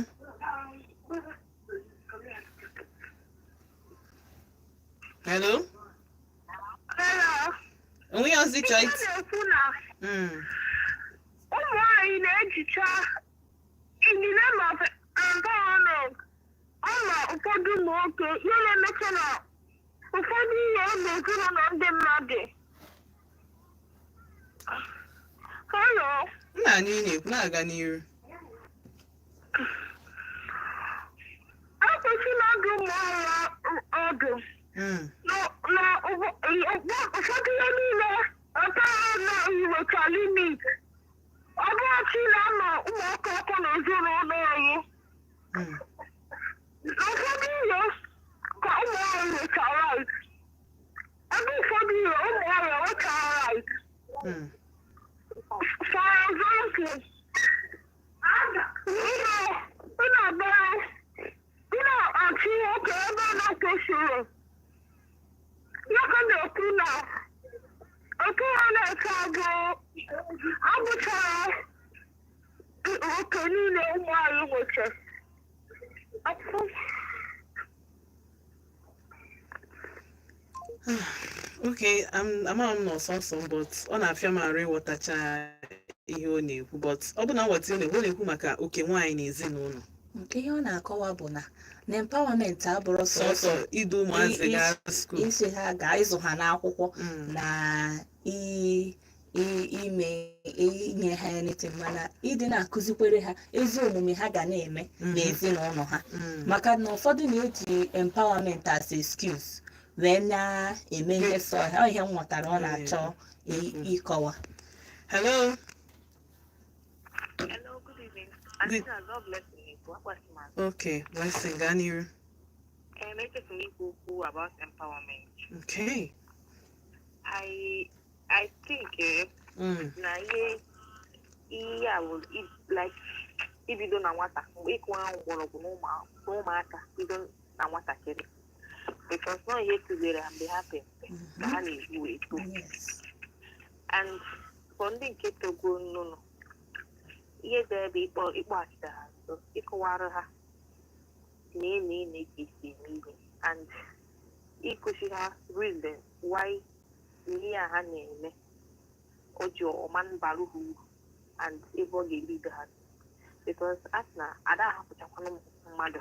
Hello. Hello. Onwe ya ozi chọọ iti. na-ekwu na ụmụ nwanyị na-ejicha in the name of empowerment ọma ụfọdụ ụmụ nwoke ihe na-emecha na ụfọdụ ihe ọ na-ezinụlọ ndị mmadụ. Hello. Nna anyị na-ekwu na-aga n'iru. Ekwesịla ọdụ ụmụ nwanyị ọdụ na ụfọdụ ihe niile ọtara na iwecha limit ọ bụghị na ama ụmụaka ọkụ na ezinụlọ anyị. Ụfọdụ ihe ka ụmụ nwanyị wecha right ebe ụfọdụ ihe ụmụ nwanyị wecha right. For example, achị nwoke ebe a na-akwesịrị nwoke na-ekwu na otu ha na-eke abụ abụchara nwoke niile ụmụ anyị nweche. Okay, ama m n'ọsọsọ but ọ na-afịa m arụ ịghọtacha ihe ọ na-ekwu but ọ bụ na nghọta ọ na-ekwu maka oke nwaanyị na ezinụlọ. Ihe ọ na-akọwa bụ na empowerment abụrụ sọsọ idu ụmụazị gaa skuul isi ha gaa ịzụ ha n'akwụkwọ na inye ha anything mana ịdị na-akụzikwere ha ezi omume ha ga na-eme n'ezinụlọ ha maka na ụfọdụ na-eji empowerment as excuse wee na-eme ihe sọ ha ihe m nwetara ọ na-achọ ịkọwa. Hello. Hello, good evening. I love listening. Okay, blessing, gaa n'iru. Make it me go about empowerment. Okay. I think na I will like if you don't know what mgbe ịkụ ahụ mgbọrọgwụ n'ụmụaka bido na nwatakịrị because no ihe tụzere ha mgbe ha pempe ka ha na-ebu eto. Yes. And for ndị nke togo nnụnụ, ihe dị ebe ịkpọghachite ha nso, ịkọwara ha na ị na-esi eme ihe, and ịkụzi ha reason why ihe a ha na-eme o ji ọma bara ha uru and ebe ọ ga-ebido ha, because a sị na ada ahapụchakwana mmadụ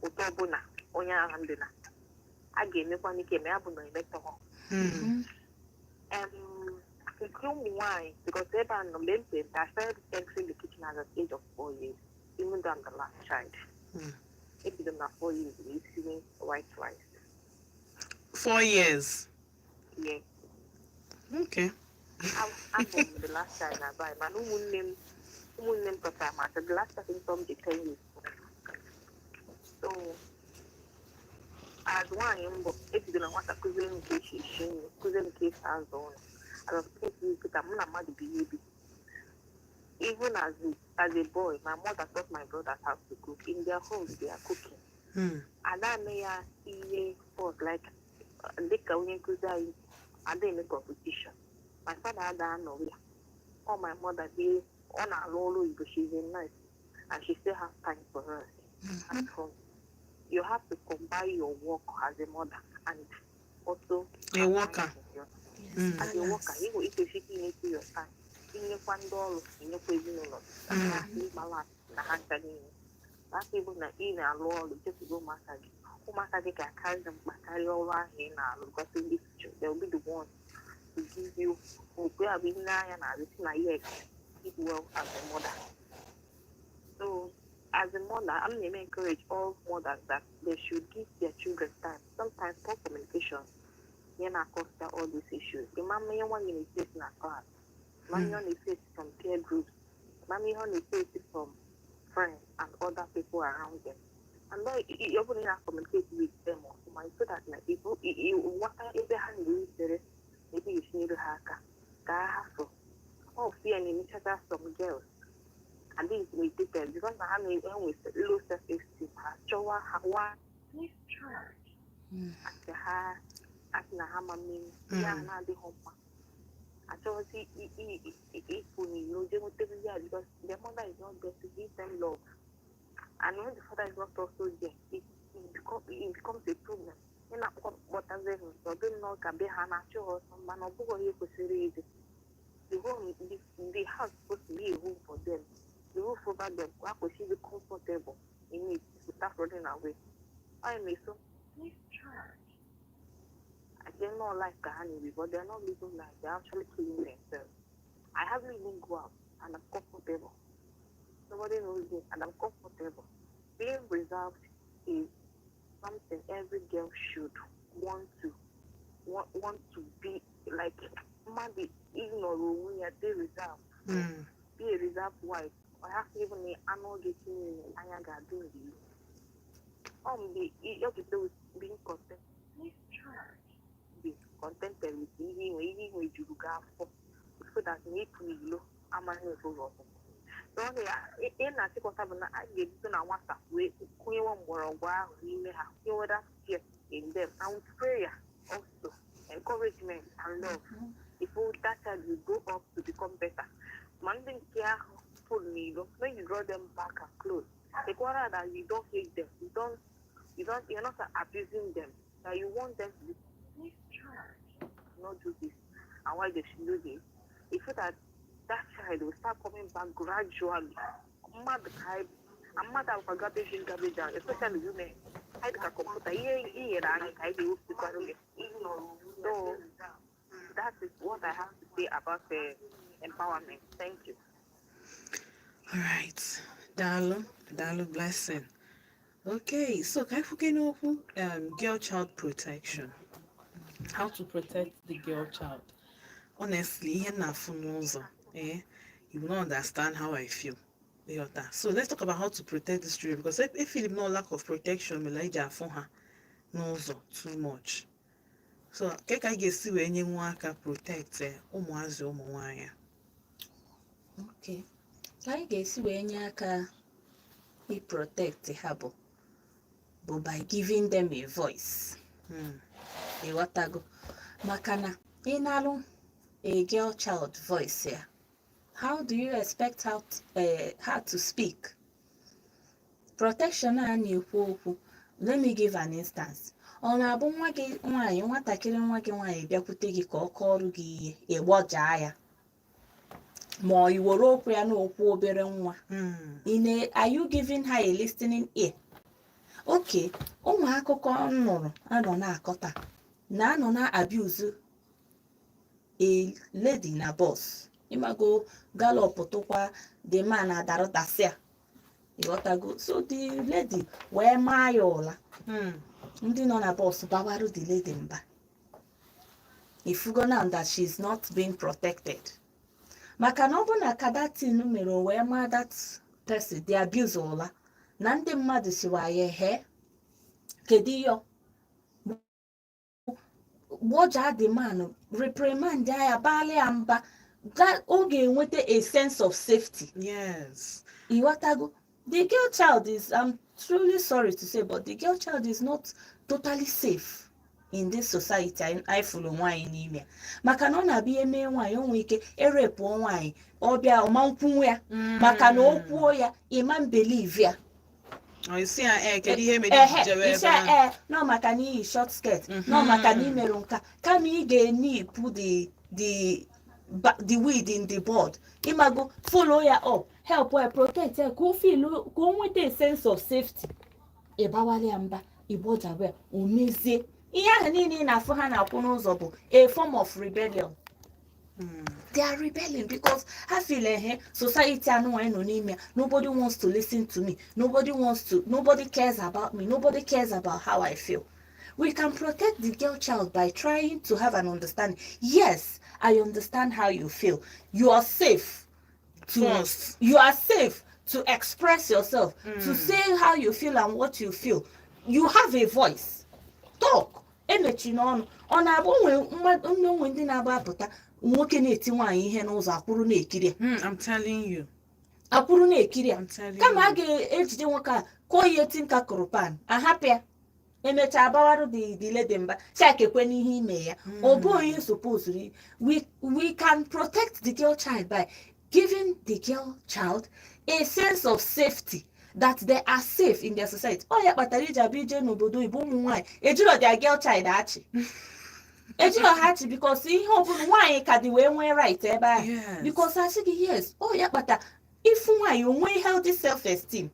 ụtọ ọbụla onye agha ndị na a ga-emekwa n'ike ma ya bụ na emetọghọ nke ụmụ nwaanyị, because ebe a nọ mgbe m pere, I started entering the kitchen at the age of 4 years, even though I'm the last child. Ebido m na 4 years wee siwe white rice. 4 years. Yeah. Okay. Abụ m the last child na buy, mana ụmụnne m pụtara ma the last person from the 10 years. So as nwaanyị mbụ ebido na nwata kụziere m ka esi esi nri, kụziere m ka esi azụ ụlọ. I'm not mad behavior. Even as a boy, my mother taught my brothers how to cook. In their homes, they are cooking. And I may eat sport like they can and they make competition. My father had no way. Oh, my mother, they on a roll, but she's in nice, and she still has time for her at home. You have to combine your work as a mother and also a worker. As a worker, you go into into your time. In one dollar, in your ezinụlọ, balance na ha nchanye. That's even na ị na-alụ ọrụ just go maka gị. Ụmụaka gị ga-akarị na mkpa karịa ọrụ ahụ ị na-alụ, because in the future they will be the ones to give you hope. Abụ ihe n'anya na arịsị na yes, keep well as a mother. So as a mother, I'm going to encourage all mothers that they should give their children time. Sometimes poor communication yana cause all these issues. The mommy one you face in a class, mommy on the face from peer groups, mommy on the face from friends and other people around them. And then you even have to communicate with them so that like, if you what if they have maybe you need to hack so oh fear and you some girls. And this we did them because I have with low self-esteem. Show how this church at the high. As na hama mean, yeah, na the home. I told you, because their mother is not there to give them love, and when the father is not also there, it becomes a problem. You know what I'm saying? So don't know can be hana or some man or boy here to say the home, the house supposed to be a home for them. The roof over them, what could she be comfortable in it without running away? I may so. This church. They're not like Kahani, but they're not living like they're actually killing themselves. I haven't even go out and I'm comfortable. Nobody knows me and I'm comfortable. Being reserved is something every girl should want to be like maybe ignore when you're reserved. Be a reserved wife. I have to even the annual getting I got doing you have to do with being content. Contented with even with you for so that make me low I'm a little so in a second I get to know what way we want more a while we may have you would have fear in them and prayer also encouragement and love if that child will grow up to become better manding care full need when you draw them back and close the quarter that you don't hate them you're not abusing them that you want them to be not do this and why they should do this. If that child will start coming back gradually, I'm mad at garbage down, especially women. I think a computer so that is what I have to say about empowerment. Thank you. All right. Dalu blessing. Okay, so girl child protection. How to protect the girl child. Honestly, you will not understand how I feel. So let's talk about how to protect this children, because if feel no lack of protection, too much. So I guess when you want to protect Okay. Ka anyị ga-esi wee nye aka i protect ha bụ bụ by giving them a voice. Ịghọtago? Maka na ị nalụ a girl child voice ya, how do you expect her to speak? Protection a na-ekwu okwu, let me give an instance. Ọ na-abụ nwa gị nwaanyị, nwatakịrị nwa gị nwaanyị bịakwute gị ka ọ kọọrọ gị ihe, ịgbọjaa ya, ma ọ iwere okwu ya n'okwu obere nwa. Are you giving her a listening ear? Okay, ụmụ akụkọ nnụrụ anọ na-akọta na anọ na abuse a lady na bus. Imago gallop tụkwa the man adarụtasịa. Ịghọtago? So the lady wee maa ya ụla. Ndị nọ na bus bawarụ the lady mba. Ifugo now that she's not being protected. Maka na ọ bụ na ka that thing mere o wee maa that person the abuse ụla, na ndị mmadụ siwa ya he kedu yo gboja the man, reprimand ya, baala ya mba, ọ ga-enweta a sense of safety. Yes. Ịghọtago? The girl child is, I'm truly sorry to say, but the girl child is not totally safe in this society. I follow nwaanyị n'ime ya. Maka na ọ na-abịa eme nwaanyị, o nwee ike erepụọ nwaanyị, ọ bịa ọma nkwunwu ya, maka na o kwuo ya, ịma believe ya. Kedu ihe mere jewe ebe ahụ? No maka na iyi short skirt, no maka na imerụ nka, kama ị ga-enipụ the weed in the board. Imago follow ya up, help her, protect her, go nweta a sense of safety. Ịbawali ya mba, ịgbojabe, o mezie. Ihe ahụ niile na-afụ ha na-akwụ n'ụzọ bụ a form of rebellion. They are rebelling because I feel society nobody wants to listen to me. Nobody cares about me. Nobody cares about how I feel. We can protect the girl child by trying to have an understanding. Yes, I understand how you feel. You are safe to express yourself, to say how you feel and what you feel. You have a voice. Talk. Emechi n'ọnụ. Ọ na-abụ onwe ndị na-agba apụta nwoke na-eti nwaanyị ihe n'ụzọ akwụrụ na-ekiri. I'm telling you. Akwụrụ na-ekiri ya. Kama a ga-ejide nwoke a kụọ ya eti nka kụrụpan, ahapụ ya, emechaa abawarụ the lady mba, chakekwe n'ihe ime ya. Ọ bụ onye supposed we can protect the girl child by giving the girl child a sense of safety, that they are safe in their society. Oh ya kpatara iji abịa ije n'obodo Igbo ụmụ nwaanyị ejiro their girl child achị. Ejiro ha achị because ihe ọbụla nwaanyị ka dị wee nwee right ebe ahụ. Because I said yes. Oh ya kpata if nwaanyị onwe healthy self-esteem.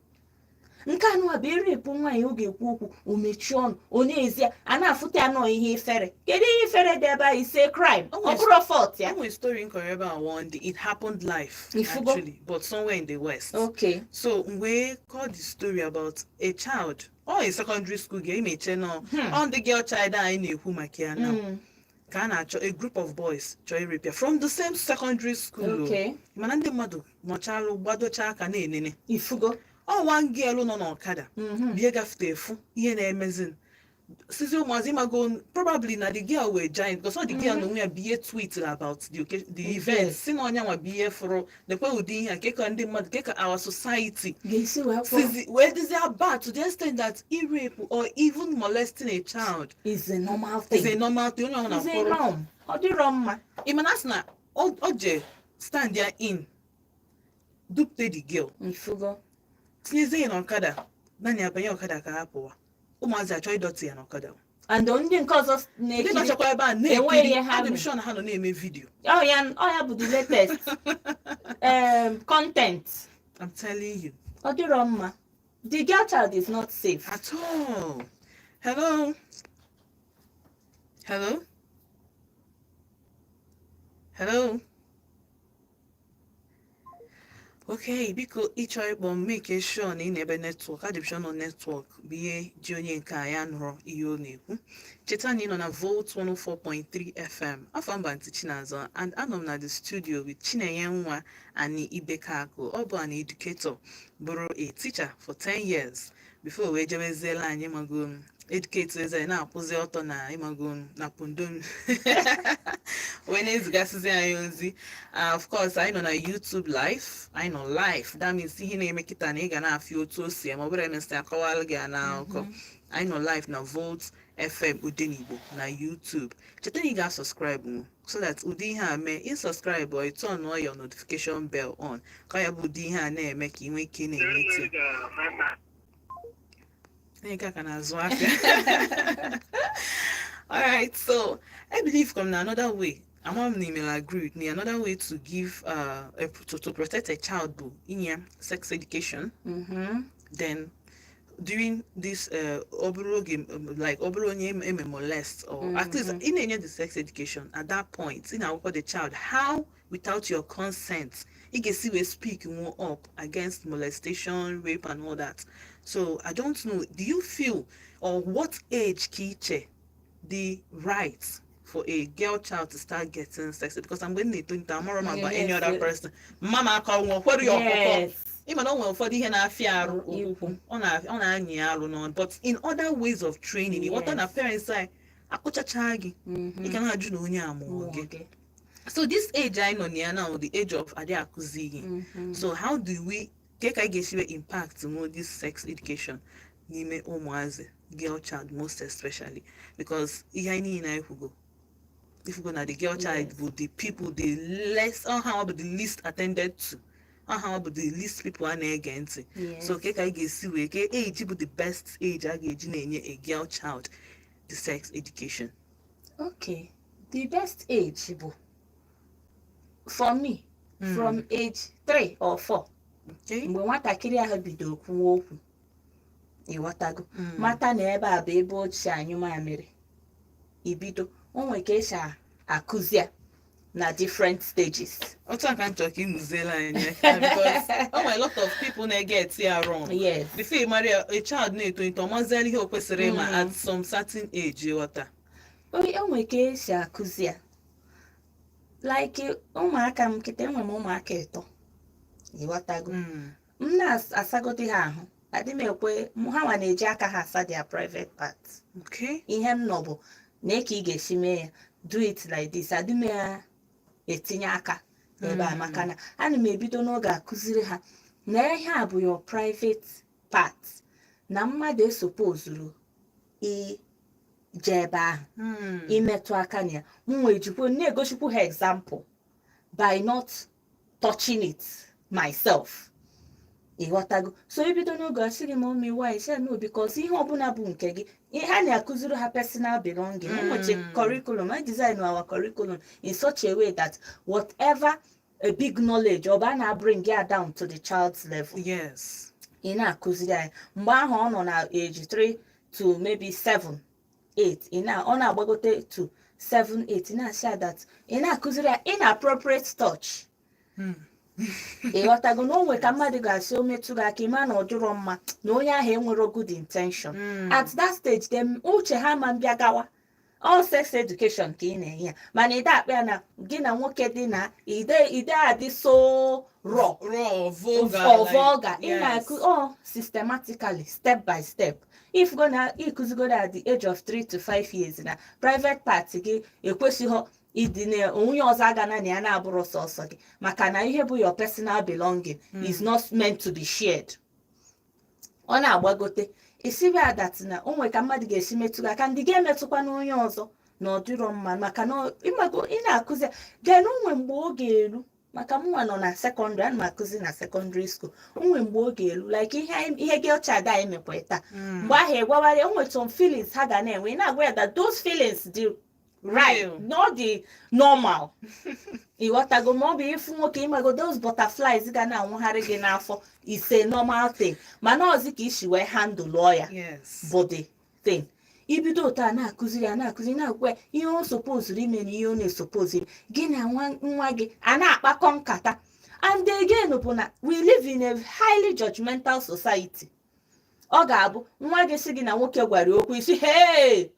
Nke anụ a bụ erepụ nwaanyị oge ekwu okwu, o mechie ọnụ, ọ na-ezi a na-afụta ya nọ ihe ifere. Kedu ihe ifere dị ebe ahụ? Ise crime. Ọ bụrụ fault ya. A story in Korea one day. It happened live actually, but somewhere in the West. Okay. So we called the story about a child or a secondary school girl. You may channel on the girl child I know who my care now. A group of boys joy repair from the same secondary school. Okay. Manande madu mochalo bado chaka ne nene. Ifugo. Oh, one girl no okada. Biega ftefu. Ihe na emezin. Sisi ụmụazị mago probably na the girl were giant because all the girl no we be tweet about the event. Si na onya nwa be for the kwa udi ihe keka ndị mmadụ keka our society. Sisi where does it bad to the extent that rape or even molesting a child is a normal thing. It's a normal thing. It's a norm. Ọ dị wrong. Imanas na oje stand there in dupte the girl. Ifugo. Tinyeze ya n'ọkada, nani abanye ọkada ka hapụwa. Ụmụazị achọ ịdọtị ya n'ọkada. And ndị nke ọzọ na-ekiri. Ndị nọchakwa ebe a na-ekiri. Adị m sure na ha nọ na-eme video. Oh ya bụ the latest content. I'm telling you. Ọ dịrọ mma. The girl child is not safe. At all. Hello? Hello? Hello? Okay, because each other make sure na ebe network, addition on network, be ji onye nke anya nụrụ ihe ọ na-ekwu. Cheta na ị nọ na Volt 104.3 FM. Afọ mba ntị Chinazọ, and anọ m na the studio with Chinenye Nwa and Ibekako. Ọ bụ an educator, bụrụ a teacher for 10 years before we jeweziela anyị mago educate eze na-akwụzi ọtọ na ịmago na pondon wee na-ezigasịzi anyị ozi. Of course anyị nọ na YouTube live, anyị nọ live, that means ihe na-eme kịta na ị ga na-afị otu o si ma ọ bụrụ emesịa akọwalụ gị na akụkọ. Anyị nọ live na Volt FM Odenigbo na YouTube. Cheta na ị ga-subscribe m so that ụdị ihe a mee ị subscribe or turn on your notification bell on ka ya bụ ụdị ihe a na-eme ka ị nwee ike na-enweta ka na-azụ aka. Alright, so I believe come na another way. I'm on email agree with me. Another way to give to protect a child bụ inye sex education. Then during this like obro molest or at least in any the sex education at that point in our the child how without your consent you can see we speak more up against molestation, rape and all that. So I don't know, do you feel or what age kiche the right for a girl child to start getting sex? Because I'm going to think I'm more about any other person. Mama call what do you even though for the on but in other ways of training, what an parents say, you cannot do no. So this age I know now, the age of Ade Akuzi. So how do we take impact this sex education? Nime omuaze girl child most especially because if you go na the girl child with the people the less how about the least attended to. How about the least people are against it? So I guess age the best age I get a girl child the sex education. Okay, the best age for me from age 3 or 4. Okay. Mgbe nwatakịrị ahụ bido kwuo okwu ịghọtago mata na ebe a bụ ebe ochie anyị mamịrị ibido onwe ka esi akụzi ya na different stages. Otu aka nchọka imuzela anyị because a lot of people na-get here wrong. Yes. Before you marry a child na-eto ito mazeli ihe o kwesịrị ịma at some certain age ịghọta. Onwe ka esi akụzi ya like ụmụaka m kịta enwe m ụmụaka 3 ịghọtago m na-asagodi ha ahụ adị m ekwe ha nwa na-eji aka ha asa their private parts. Okay. Ihe m nọ bụ na eke ị ga-esi mee ya do it like this adị m ya etinye aka ebe a maka na ana m ebido n'oge akụziri ha na ihe a bụ your private part na mmadụ esopozuru ije ebe ahụ imetụ aka na ya nwe ejikwa na-egosikwu ha example by not touching it myself. Ịghọtago so ibido n'oge asịrị m ome why say no because ihe ọbụla bụ nke gị ha na-akụziri ha personal belonging. Ụmụchi curriculum I design our curriculum in such a way that whatever a big knowledge ọ ba na bring ya down to the child's level. Yes. Ị na-akụziri anyị mgbe ahụ ọ nọ na age 3 to maybe 7 8 ọ na-agbagote to 7 8 na-asị that ị na-akụziri ya inappropriate touch. Ịghọtago na onwe ka mmadụ ga-asị o metụ gị aka ịma na ọ dịrọ mma na onye ahụ enwero good intention. At that stage them uche ha ma mbịa gawa all sex education ka ị na-enye ya mana ide akpa ya na gị na nwoke dị na ide adị so raw vulgar ị na-akụ systematically step by step. If gonna ịkụzigodo at the age of 3 to 5 years na private part gị ekwesịghị idine onye ọzọ aga na ya na-abụrụ sọsọ gị maka na ihe bụ your personal belonging is not meant to be shared. Ọ na-agbagote isibe adat na onwe ka mmadụ ga-esi metụ aka ndị ga-emetụkwa na onye ọzọ na ọ dịrọ mma maka na ịmago ị na-akụzi then onwe mgbe ọ ga-eru maka mụnwa nọ na secondary ana m akụzi na secondary school onwe mgbe ọ ga-eru like ihe gị ọcha ada emekwa taa mgbe ahụ egwawara onwe some feelings ha ga na-enwe na-agwa ya that those feelings dị right not the normal. Ịghọtago ma ọ bụ ịfụ nwoke ịmago those butterflies ga na-anwụgharị gị n'afọ is a normal thing mana ọzi ka isi wee handle ya body thing. Ibido taa na-akụziri ya na-akụziri na-agwa ihe o suppose ime na ihe ọ na-esopose gị na nwa gị a na-akpakọ nkata. And again bụ na we live in a highly judgmental society. Ọ ga-abụ nwa gị sị gị na nwoke gwara okwu isi hey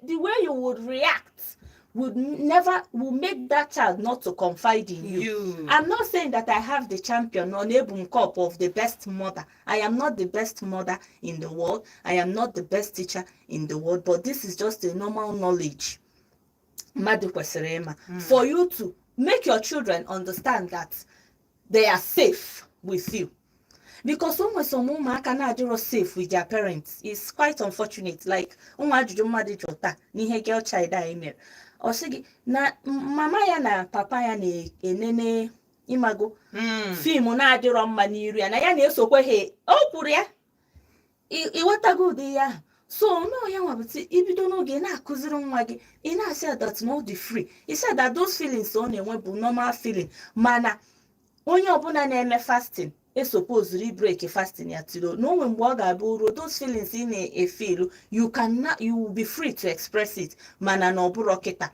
the way you would react will make that child not to confide in you. I'm not saying that I have the champion or Nebum cup of the best mother. I am not the best mother in the world. I am not the best teacher in the world, but this is just a normal knowledge. For you to make your children understand that they are safe with you. Because when some women cannot do safe with their parents, it's quite unfortunate. Like, n'ihe girl child email. Or say, na mama ya na papa ya na enene imago. Film na adịrọ mma n'iru ya na ya na-esokwe he. O kwuru ya. Iwetago ụdị ya. So no ya nwabụti ibido n'oge na-akụziri nwa gị. Ị na-asị that no dị free. He said that those feelings ọ na-enwe bụ normal feeling. Mana onye ọbụla na-eme fasting suppose break fasting ya tiro no when mgbe ọ ga-abụ uru those feelings ị na-efeel you will be free to express it mana na ọ bụrụ kịta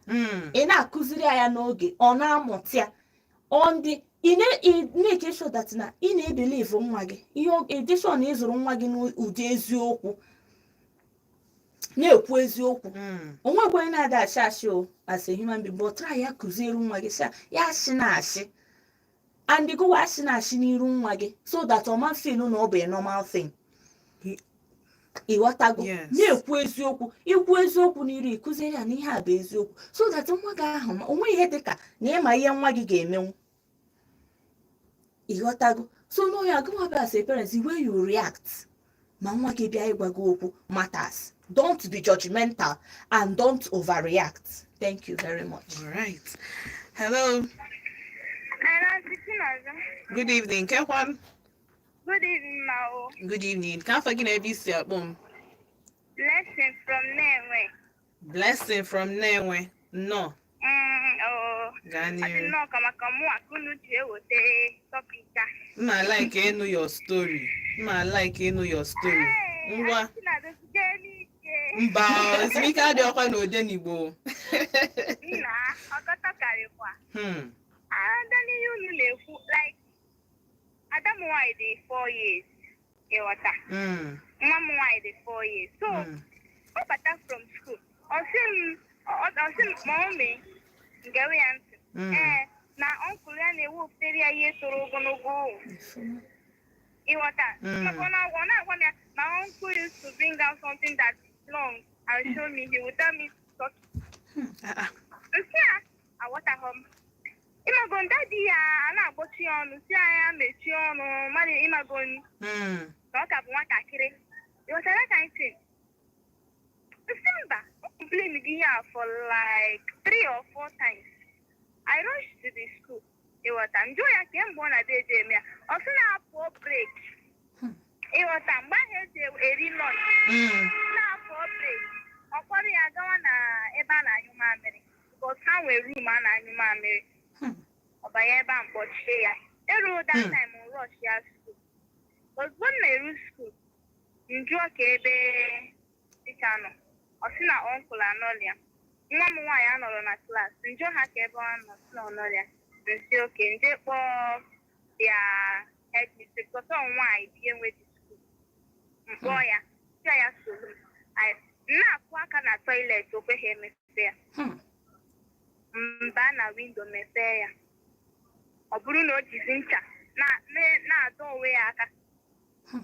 ị na-akụziri ya n'oge ọ na-amụta ya on the make sure that na ị na-ebelieve nwa gị ihe edition na ịzụrụ nwa gị n'ụdị eziokwu na-ekwu eziokwu onwekwe na-ada achị o as a human being but try ya kụziere nwa gị ya asị na asị and go wash na shi n'iru nwa gị so that o man feel no be a normal thing. Iwatago na-ekwu eziokwu ikwu eziokwu n'iru ikụziere ya na ihe a bụ eziokwu so that nwa gị ahụ onwe ihe dịka na ịma ihe nwa gị ga-emenwu. Iwatago so no ya go as a parent the way you react ma nwa gị bịa ịgwa gị okwu matters. Don't be judgmental and don't overreact. Thank you very much. All right. Hello. Good evening, Kekwan. Good evening, Mao. Good evening. Can't forget ABC album. Blessing from Newe. Blessing from Newe. No. Gani. I didn't know I couldn't I like to know your story. I like to know your story. Mba, speaker de okwa no den Igbo. Like Adam why dey 4 years. Mom why dey 4 years. So back from school. Mommy ngawe answer. Na uncle ya na wo feri aye toro gonogo. My uncle used to bring out something that is long and show me. He would tell me to talk. I want at home. Imagon daddy ana agbochi onu si anya mechi onu mari imagon not have one akire. It was that kind of thing. December complain here for like 3 or 4 times. I rushed to the school. It was enjoy I came born a day me. Also na for break. It was a man head a reload. Now for break. Okwari agawa na eba na nyuma mere. Because now we room na nyuma mere. Obayeba mbochi ya. Ero that time on rush ya school. Because when I reach school, njua kebe tichano. Osina uncle anolia. Nwa m nwaanyị anọrọ na class. Njua ha kebe anọ anolia. Nsi okay, nje po ya headmistress. Because on nwaanyị bi enwe di school. Mboya, tia ya school. Na akwa aka na toilet okweghị emepe ya. Mba na window mepee ya. Ọ bụrụ na o jizi ncha na-adọ onwe ya aka.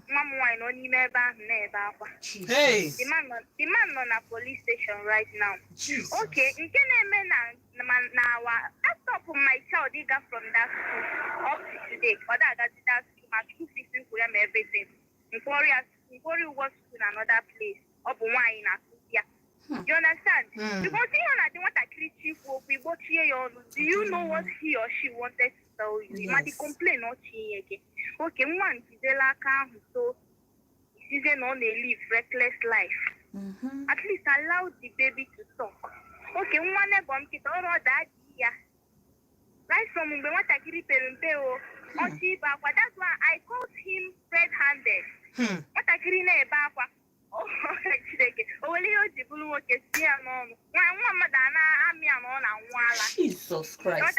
Nwa m nwaanyị nọ n'ime ebe ahụ na-ebe akwa. The man nọ na police station right now. Okay, nke na-eme na awa I stop my child ịga from that school up to today. Ọ da-agazi that school ma school fees kwụ ya ma everything. Nkwori ụgwọ school na another place. Ọ bụ nwaanyị na-akụzi ya. You understand? Because you know that they want to create chief work, we watch here. Do you know what he or she wanted to tell you? Yes. Might complain not here again. Okay, one is a lack so is on a live reckless life. At least allow the baby to talk. Okay, one bomb kit or that yeah. Right from when what I keep or see back, but that's why I called him red-handed. What I keep back. Oh, Jesus Christ.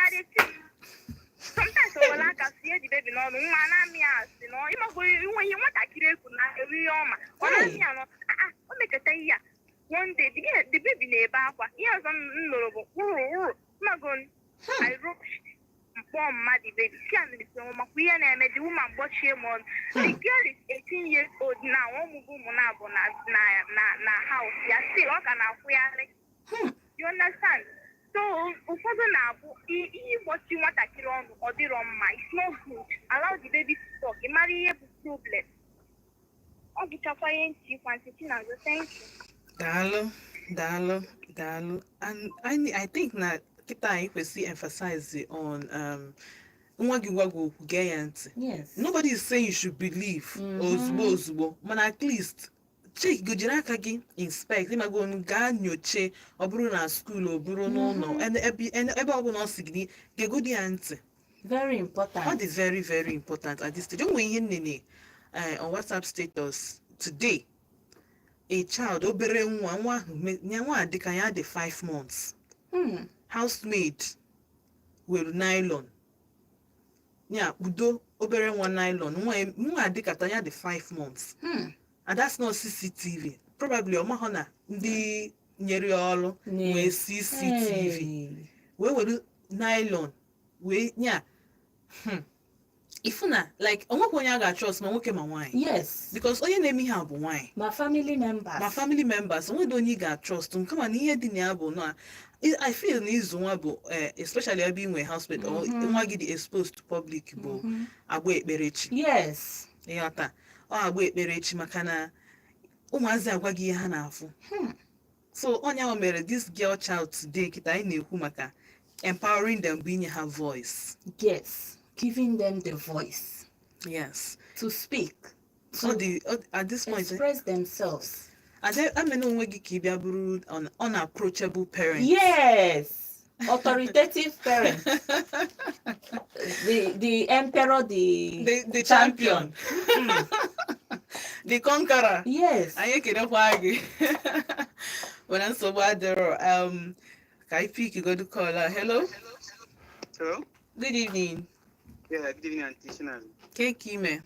Sometimes I like to see the baby no when you want to kill every make a one day the baby na-ebe akwa ihe ọzọ m nụrụ bụ wụrụ magon I rushed mkpọ mmadụ baby si a nụrụ isi makwa ihe na-eme the woman gbochie m ọnụ the girl is 18 years old now ọmụgwọ ụmụ na-abụ na house ya still ọ ka na-akwụgharị you understand so ụfọdụ na-abụ ihe ịgbochi nwatakịrị ọnụ ọ dịrọ mma it's not good allow the baby to talk ị mara ihe bụ problem ọ bụchakwa ihe ntị kwantiti na zo thank you Dalo. And I think that kita anyị kwesị emphasize on nwa gị gwa gị okwu gee ya ntị. Yes. Nobody is saying you should believe ozugbo mana at least check go jiri aka gị inspect ịma go gaa nyoche ọ bụrụ na school ọ bụrụ n'ụlọ ebe ọ bụla ọ sị gị gegodi ya ntị. Very important. That is very, very important at this stage. Onwe ihe nene on WhatsApp status today. A child obere nwa dịka ya dị 5 months. Housemaid were nylon. Yeah, udo obere nwa nylon. Nwa dịka ya dị 5 months. And that's not CCTV. Probably ọmahọ na ndị nyere ọrụ wee CCTV. Wee were nylon. Wee nya. Ifuna like onwekwe onye a ga-trust ma nwoke ma nwaanyị. Yes. Because onye na-eme ihe a bụ nwaanyị. My family members. Onwede onye ga-trust kama na ihe dị na ya bụ na I feel na izu nwa bụ especially ebe inwe housemaid or nwa gị dị exposed to public bụ agba ekperechi. Yes. Ịghọta ọ agba ekperechi maka na ụmụazị agwa gị ihe ha na-afụ. So onye ahụ mere this girl child today kita anyị na-ekwu maka empowering them bụ inye ha voice. Yes. Giving them the voice. Yes. To speak. At this point, express themselves. I mean, onwe gị ka ị bịa bụrụ an unapproachable parent. Yes. Authoritative parent. the emperor, the champion. The conqueror. Yes. Anyị kelekwa gị. When I'm so bad there, can I pick you go to call her? Hello? Hello? Good evening. Yeah, good evening, Auntie Shinaz. Kime.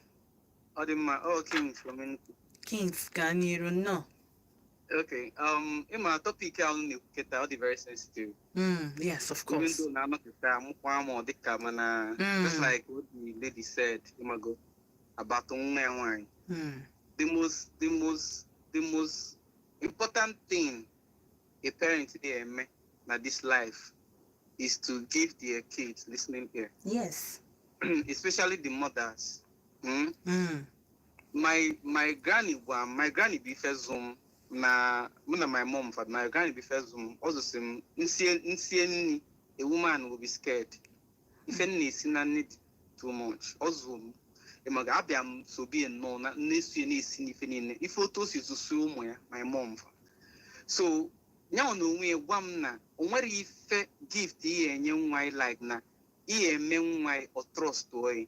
Kings from N. Kings, can you know? Okay. In my topic, I'll get out very sensitive. Yes, of course. Even though I'm not just like what the lady said, Imago, about wine. The most important thing a parent today na this life is to give their kids listening ear. Yes. Especially the mothers. My granny be first Zoom na my mom for my granny be first Zoom also same a woman will be scared if any sin need too much also am so be no na if photos is so my mom so now no we gwam na onwere ife gift ihe enye nwa like na ihe eme nwa o trust oyi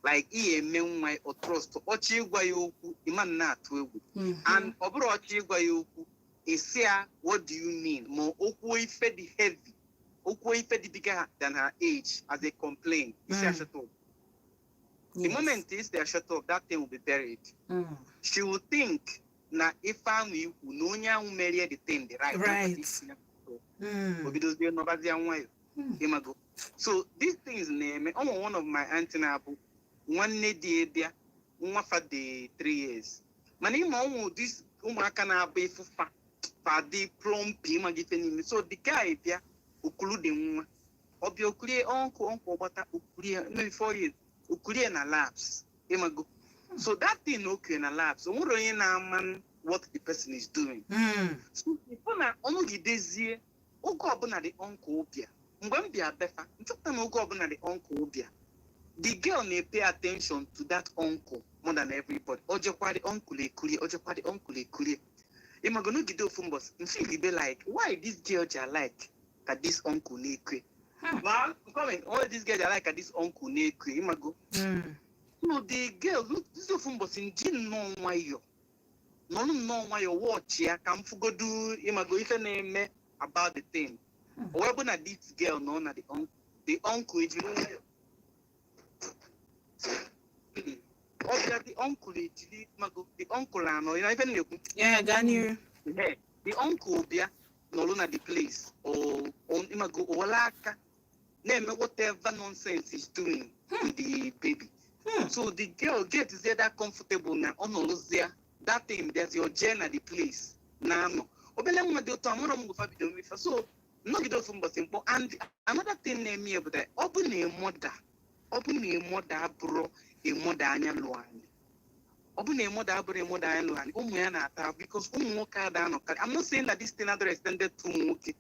like ihe eme nwa o trust ọchị ịgwa ya okwu iman na atụ egwu and ọ bụrụ ọchị ịgwa ya okwu esia what do you mean ma okwu ife dị heavy okwu ife dị bigger than her age as they complain isia shut up. The moment is they shut up, that thing will be buried. She will think na if I'm you no nya marry the thing the right. So these things name one of my auntie na one lady there one for the 3 years. Mani mo this umaka na be fufa for the plumpi magifeni. So the guy there ukulu de nwa obi okulie uncle bata okulie maybe 4 years ukulie na labs imago. So that thing okay na labs. So we na man what the person is doing. So if na onu gidezie ogo obuna the uncle obia. Mgbe m bia befa, nchọpụta na ogo obuna the uncle obia. The girl may pay attention to that uncle more than everybody. Ojekwa the uncle ekulie, ojekwa the uncle ekulie. Imago no gide ofun boss. She be like, why this girl ja like that this uncle nekwe? Man, comment, all these girls are like at this uncle nekwe. Imago. No, the girl look this ofun boss in jin no wayo. No why you watch ya come go do imago if name about the thing. Or when this girl no na the uncle is the uncle is the uncle no even yeah Ghanaian Yeah, the uncle bia no longer the place or on imago or laka name whatever nonsense he's doing with the baby. So the girl get is there that comfortable now on all there. That thing there's your gen at the place. Now no. Obele mo de to amoro mo fa bido mi fa. So no bido from but simple. And another thing name me about that open a mother. Open a mother bro a mother anya loani. Open a mother bro a mother anya loani. Ya na ata because nwoke da no. I'm not saying that this thing other extended to nwoke.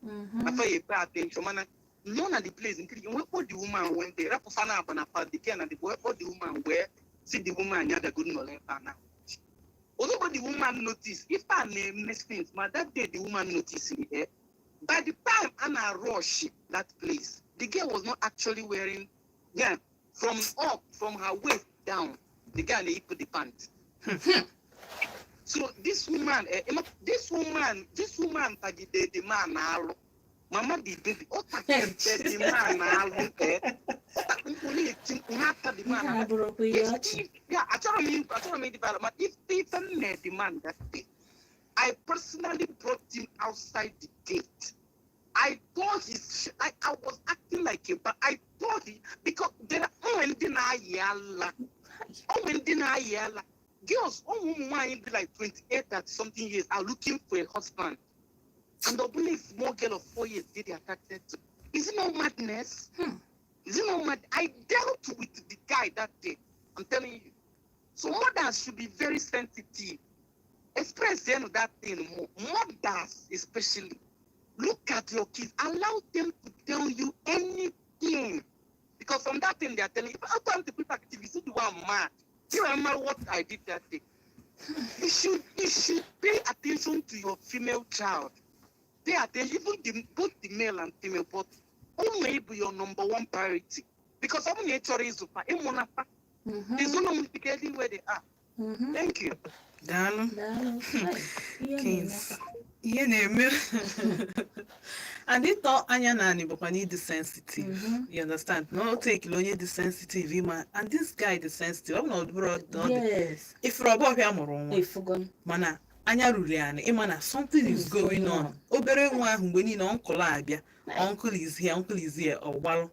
After you pay attention man. None of the place including what the woman went there. Rapofana upon a part the can and the boy what the woman wear. See the woman had a good knowledge now. Although the woman noticed, if I name next things, but that day the woman noticed me there. By the time Anna rushed that place, the girl was not actually wearing, yeah, from her waist down, the girl they put the pants. So this woman, the man now. Mama the baby, oh, the man now, yeah, I told me development. If Stephen met the man that day, I personally brought him outside the gate. I thought I was acting like him, but I thought because there are when girls, women be like 28 at something years are looking for a husband. And only a small girl of 4 years get attracted to. Is it not madness? Is it not mad? I dealt with the guy that day. I'm telling you. So mothers should be very sensitive. Express the end of that thing more. Mothers especially. Look at your kids. Allow them to tell you anything. Because from that thing they are telling you, if I want to put active, you see the one mad. Do you remember what I did that day? You should pay attention to your female child. Pay attention, even both the male and female, but who may be your number one priority? Because I'm nature is super. There's no one getting where they are. Thank you. Daalụ. Kings. Ihe na-eme and ịtọ anya naanị bụkwa na ịdị sensitive. You understand? No take onye dị sensitive ịma and this guy dị sensitive. Ọ bụ na ọ bụrụ Yes. ifuru ọbụ ọbịa mụrụ nwa Efugon. mana anya ruru ya na ịma na something is going on. Obere nwa ahụ mgbe niile ọnkụl abịa uncle is here ọgbalụ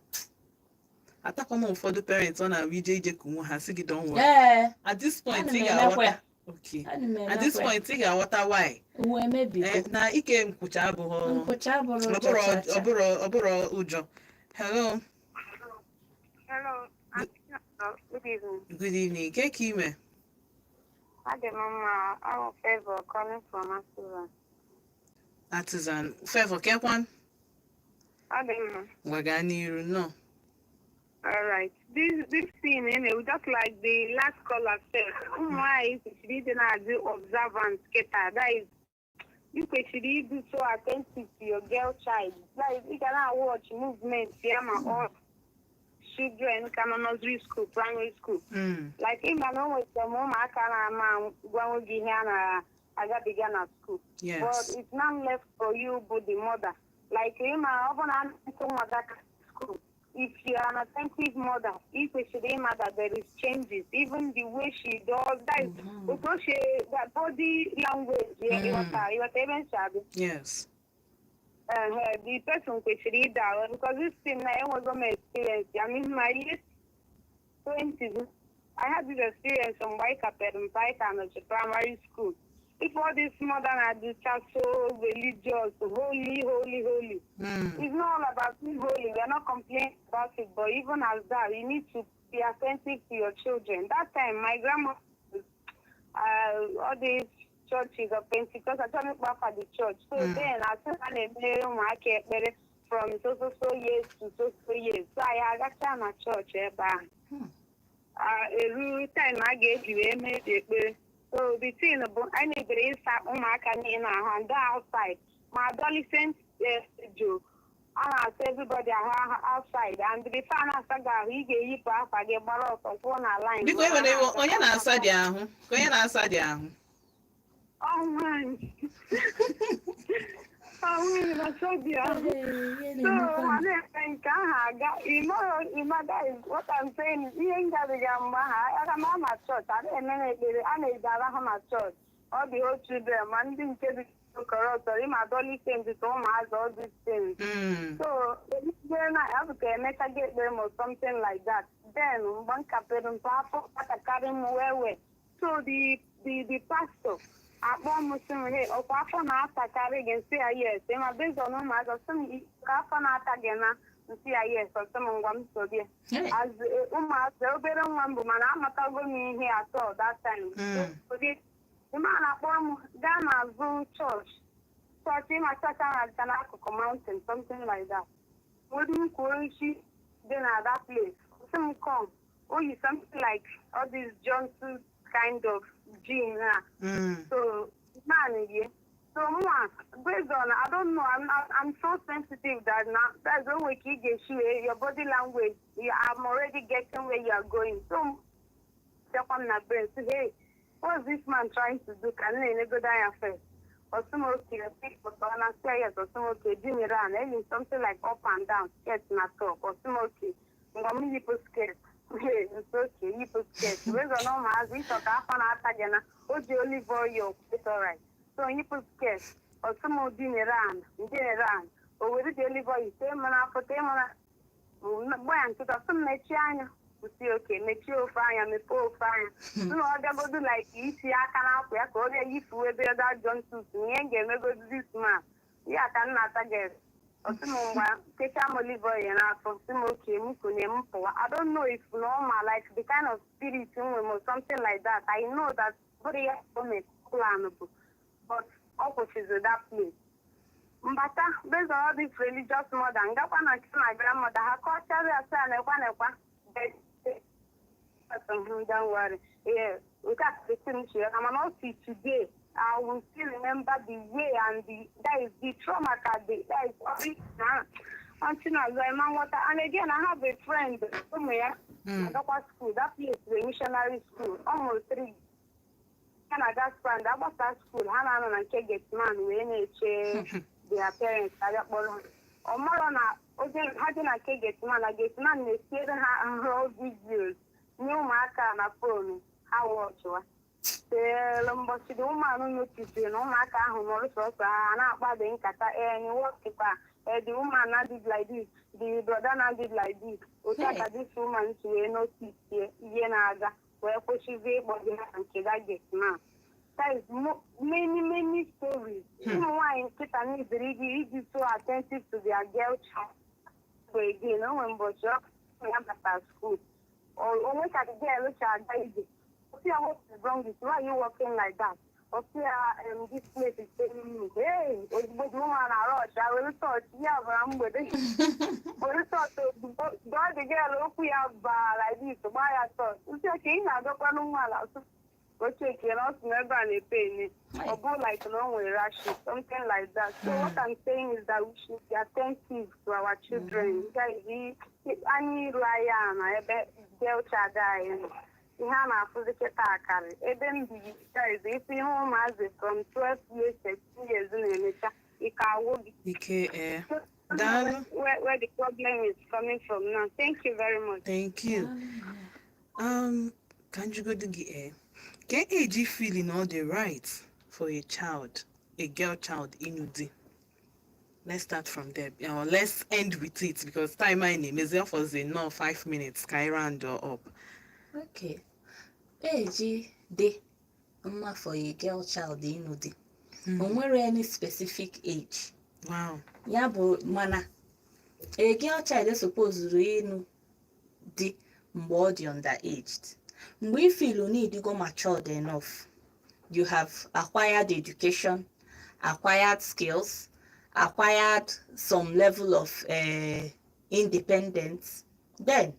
atakwa m ụfọdụ parents ọ na-abụ ije ka nwa ha sị gị don't worry. Yeah. At this point ị Ana m emekwa. ga-aghọta okay. At this point ị ga-aghọta why. Uwe mebigo. Na ike nkwụcha abụghị Nkwụcha bụrụ ọbụrụ ụjọ. Hello. Hello. Good evening. Good evening. Ke ka ime? Adị m mma. I'm Favor calling from Artisan. Artisan. Favor kekwan? Adị mma. Gwaga n'iru no. All right. This thing, just like the last caller said, why should be do observant skater? That is, you should be so attentive to your girl child. Like you cannot watch movements, or children can nursery school, primary school. Like in my own with the mom, I can go to I got began at school. Yes. But it's not left for you, but the mother. Like in my own school. If you are an attentive mother, if we should aim at that there is changes, even the way she does that, because that body language, you are even shabby. Yes. The person could read that because this thing I was on my experience. I mean, my late 20s, I had this experience on bike at the primary school. Before this mother had this child so religious, holy. It's not all about being holy. We're not complaining about it, but even as that, you need to be attentive to your children. That time, my grandma, all these churches of Pentecost, I told me back at the church. So then, I said, I kept from so years to so years. So I got time at church. Every time I gave you a message. So the thing about I need to start on my canine and outside. My adolescent Joe. And I ask everybody outside and the final saga he gave up I get borrow from one line. Because when they were onye na-asa dị ahụ. Onye na-asa dị ahụ. Oh man. That's so dear. So I think you know that is what I'm saying. You ain't got to get my church. I didn't know I need to have my church. all the whole children, man, didn't get it correct. Or him adolescent things, his own has all these things. So then I have to make a get them or something like that. Then one captain carry him away. So the pastor, I want Muslim hey, or Papa Nata carry and say yes. They are based on him as a some Papa Nata again. See yes or someone wants to be as the better one woman. I'm not going here at all that time. So the man at one Ghana Zoo church. So I think I sat down at Tanaka Mountain, something like that. Wouldn't she then at that place? Some come. Oh, you something like all these Johnson kind of gene. So man, yeah. So based on I don't know, I'm so sensitive that now that's when we keep your body language. I'm already getting where you are going. So step on my brain. So hey, what's this man trying to do? Can I go down first? Or some okay, people on a stairs or some okay, doing it around, something like up and down, skate not top, or some okay. I'm you put skate. Hey, it's okay, you put skate. Based on all my we talk half an hour again. Oh, the olive oil, it's all right. So you put skate or some more dinner around, or with the olive oil, same man for 10 minutes. Boy, I'm to some mechanic. See, okay, make sure fire, me pour fire. No, I go do like eat, I can help you. Go there, if we be that Johnson, me and get me go to this man. Yeah, I cannot again. Or some take some olive oil and I for some okay, I don't know if normal, like the kind of spirit or something like that. I know that body has planable, but opposite of that place. But based on all this religious mother, and that one I tell my grandmother, her culture is don't worry. Yeah, we got the things here. I'm not see today. I will still remember the way and that is the trauma that is original. Until now, water. And again, I have a friend somewhere. That school. That place is a missionary school. Almost 3. And I got friend. That was that school. Hannah and I get man. We their parents. I got one. Or more on having a get man. I get man. They say her all videos. New marker and a phone. How watch you? The Lombosi woman who noticed you no marker who knows us and out by the Inkata and you walk the woman not did like this, the brother not did like this. We talk at this woman to a notice here, Yenaga, where she's able to and Kida get man. There is many stories. Why in Kitani is really so attentive to their girl child. So again, no one but we have at school. Or look at the girl which are guided. See what is wrong with you? Why are you walking like that? Or see this place is telling me, hey, with woman I rush. I will thought, yeah, but I'm with it. But I thought, God, the girl, look, we have like this. So why I thought, it's okay, I don't want to okay, you know, never any pain. Or go like no way rush, something like that. So what I'm saying is that we should be attentive to our children. Guys, I need Ryan, I bet girl child. Hana physical carry. Even the guys, if you home as from 12 years, 13 years in the nature, it can work. Where the problem is coming from now. Thank you very much. Thank you. Can you go to the air? Can AG feeling all the rights for a child, a girl child in Udi? Let's start from there. Let's end with it because time my name is there for the 5 minutes. Sky round or up. Okay. Age day for a girl child in Udi. Onwere any specific age. Wow. Ya bụ mana a girl child is supposed to ịnụ di mgbe ọ dị underaged. Mgbe you feel you need to go matured enough, you have acquired education, acquired skills, acquired some level of independence, then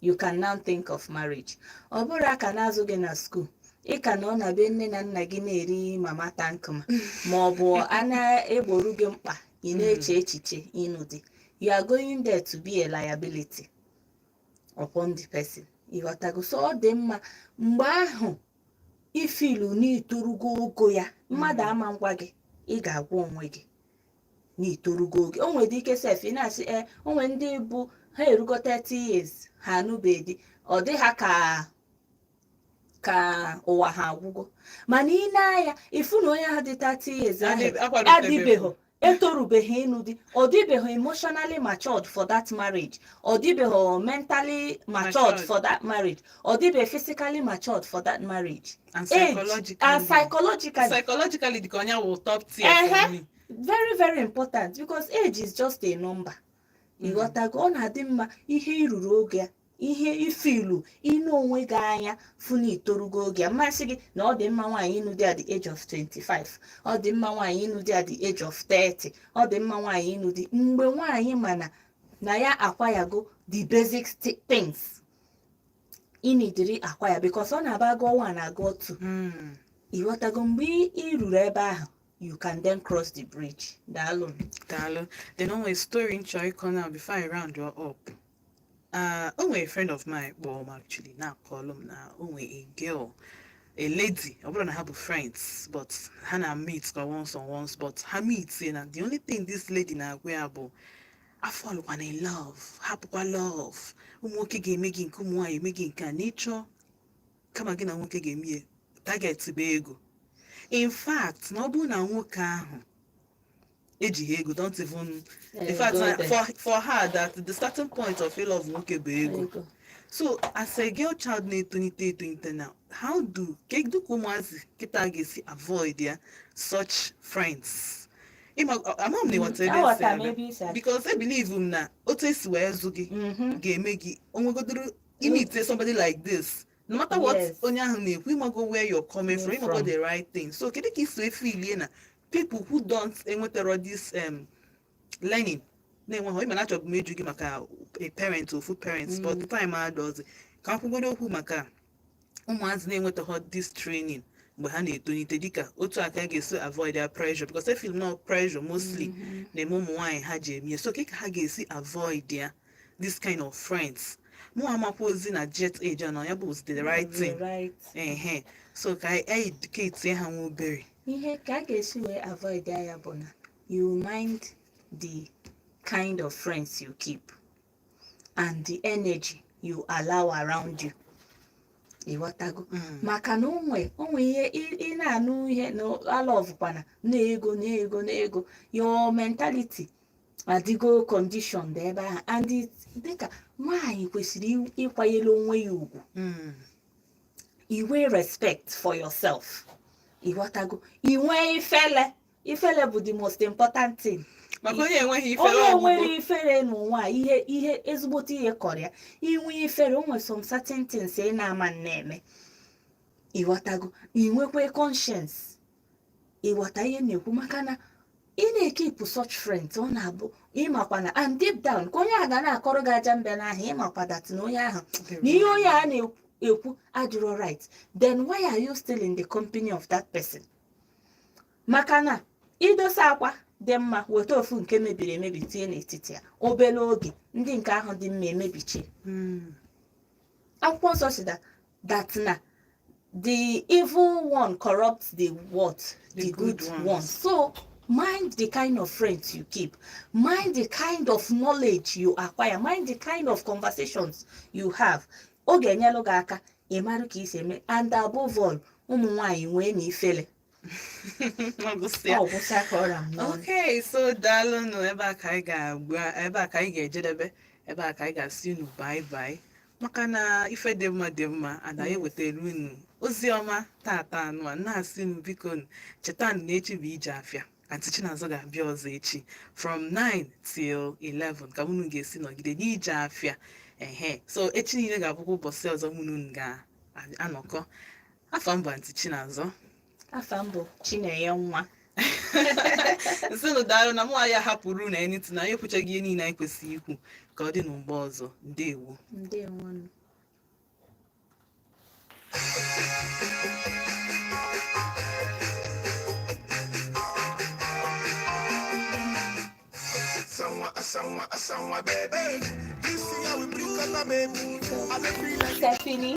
you can now think of marriage. Ọ bụrụ aka na-azụ gị na school, ị ka nọ na be nne na nna gị na-eri mama tankma ma ọ bụ a na-egboru gị mkpa ị na-eche echiche ịnụ di, you are going there to be a liability upon the person. Ịghọtago? So ọ dị mma mgbe ahụ ifilu n'itorugo ogo ya, mmadụ ama ngwa gị, ị ga-agwa onwe gị n'itorugo oge. O nwere ike sef ị na-asị o nwere ndị bụ ha erugo 30 years ha anụbeghị di, ọ dị ha ka ụwa ha agwụgo mana ị na-anya ifu na onye ahụ dị 30 years ahụ akwadotebeghị. adịbeghị etorubeghị ịnụ di ọ dịbeghị emotionally matured for that marriage ọ dịbeghị mentally matured for that marriage ọ dịbeghị physically matured for that marrige And psychologically dịka onye wụ top tier for me. very very important because age is just a number ịghọtago ọ na-adị mma ihe iruru oge a ihe ifilu ịnụ onwe gị anya fụ na itorugo oge a mmasị gị na ọ dị mma nwaanyị ịnụ dị at the age of 25 ọ dị mma nwaanyị ịnụ dị at the age of 30 ọ dị mma nwaanyị ịnụ dị mgbe nwaanyị mana na ya akwayago the basic things ịnidiri akwaya because ọ na-aba gụọ 1 na gụọ 2 ịghọtago mgbe ị ruru ebe ahụ you can then cross the bridge. Daalụ. Then on a story in Choiko now before I round you up. Only a friend of mine, well, actually now call him now. Only a girl, a lady. I wouldn't have friends, but Hannah meets go once on once. But her meets, you know, the only thing this lady now wearable, I follow when I love, happy love. Umoke game making kumwa making can nature. Come again and woke game ye. Target to be ego. In fact, no bụ na nwoke ahụ ejighị ego don't even in fact for her that the starting point of a love nwoke bụ ego. So as a girl child na-etonite now, how do ụmụazị kịta ga-esi avoid ya such friends? Amam na whatever because I believe na otu esi wee zụ gị ga-eme gị onwegodoro imite somebody like this. No matter what onye ahụ na-ekwu ịmago where you're coming from, ịmago the right thing. So kedu ka isi feel na people who don't enwetara this learning na-enweghị ịma na achọbụ m eju gị maka a parent or full parents but the time a does ka akwụgodo okwu maka ụmụazị na-enwetaghị this training mgbe ha na-etonite dịka otu aka a ga-esi avoid their pressure because I feel no pressure mostly na-eme ụmụ nwaanyị ha ji eme so ka ha ga-esi avoid ya this kind of friends. Mo amapozi na jet age na ya bụ the right thing. So ka I educate ha nwo obere. Ihe ka a ga-esi wee avoid ya bụ na you mind the kind of friends you keep and the energy you allow around you. Ịghọtago maka na onwe ihe ị na-anụ ihe na love kwana na ego your mentality adịgo condition ebe ahụ and dịka nwaanyị kwesịrị ịkwanyere onwe ya ugwu iwe respect for yourself ịghọtago inwe ifele bụ the most important thing maka onye enweghị ifere n'ụwa ihe ezigbote ihe kọrịa inwe ifere onwe some certain things ị na-ama na-eme ịghọtago inwekwe conscience ịghọta ihe na-ekwu maka na ị na-ekipụ such friends ọ na-abụ ịmakwa na and deep down ka onye a ga na-akọrọ gị aja mbịa n'ahụ ịmakwa that na onye ahụ na ihe onye a na-ekwu adịrọ right then why are you still in the company of that person? Maka na idosa akwa dị mma weta ofu nke mebiri emebi tinye n'etiti ya obere oge ndị nke ahụ dị mma emebichie. Akwụkwọ nsọ si that na the evil one corrupts the good one. So mind the kind of friends you keep, mind the kind of knowledge you acquire, mind the kind of conversations you have. Oge enyelu gị aka ịmarụ ka isi eme and above all ụmụ nwaanyị nwee na ifele. Okay, so daalụnụ ebe a ka anyị ga-ejedebe ebe a ka anyị ga-asị unu bye bye maka na ife dị mma ada ewetara unu ozi ọma tata anụ a na-asị unu biko cheta na echi bụ ije afịa Aunty Chinazọ ga-abịa ọzọ echi from 9 till 11 ka unu ga-esi nọgide n'ije afịa so echi niile ga-abụkwa ụbọchị ọzọ unu ga-anọkọ. Afọ mbụ Aunty Chinazọ. Afọ mbụ Chinenye nwa. Nsị daalụ na mụ ya hapụrụ na anything na anyị ekwuchaghị ihe niile anyị kwesịrị ikwu ka ọ dị n'ụgbọ ọzọ. Ndewo. Baby, you see how we bring on my baby. I feel like Stephanie.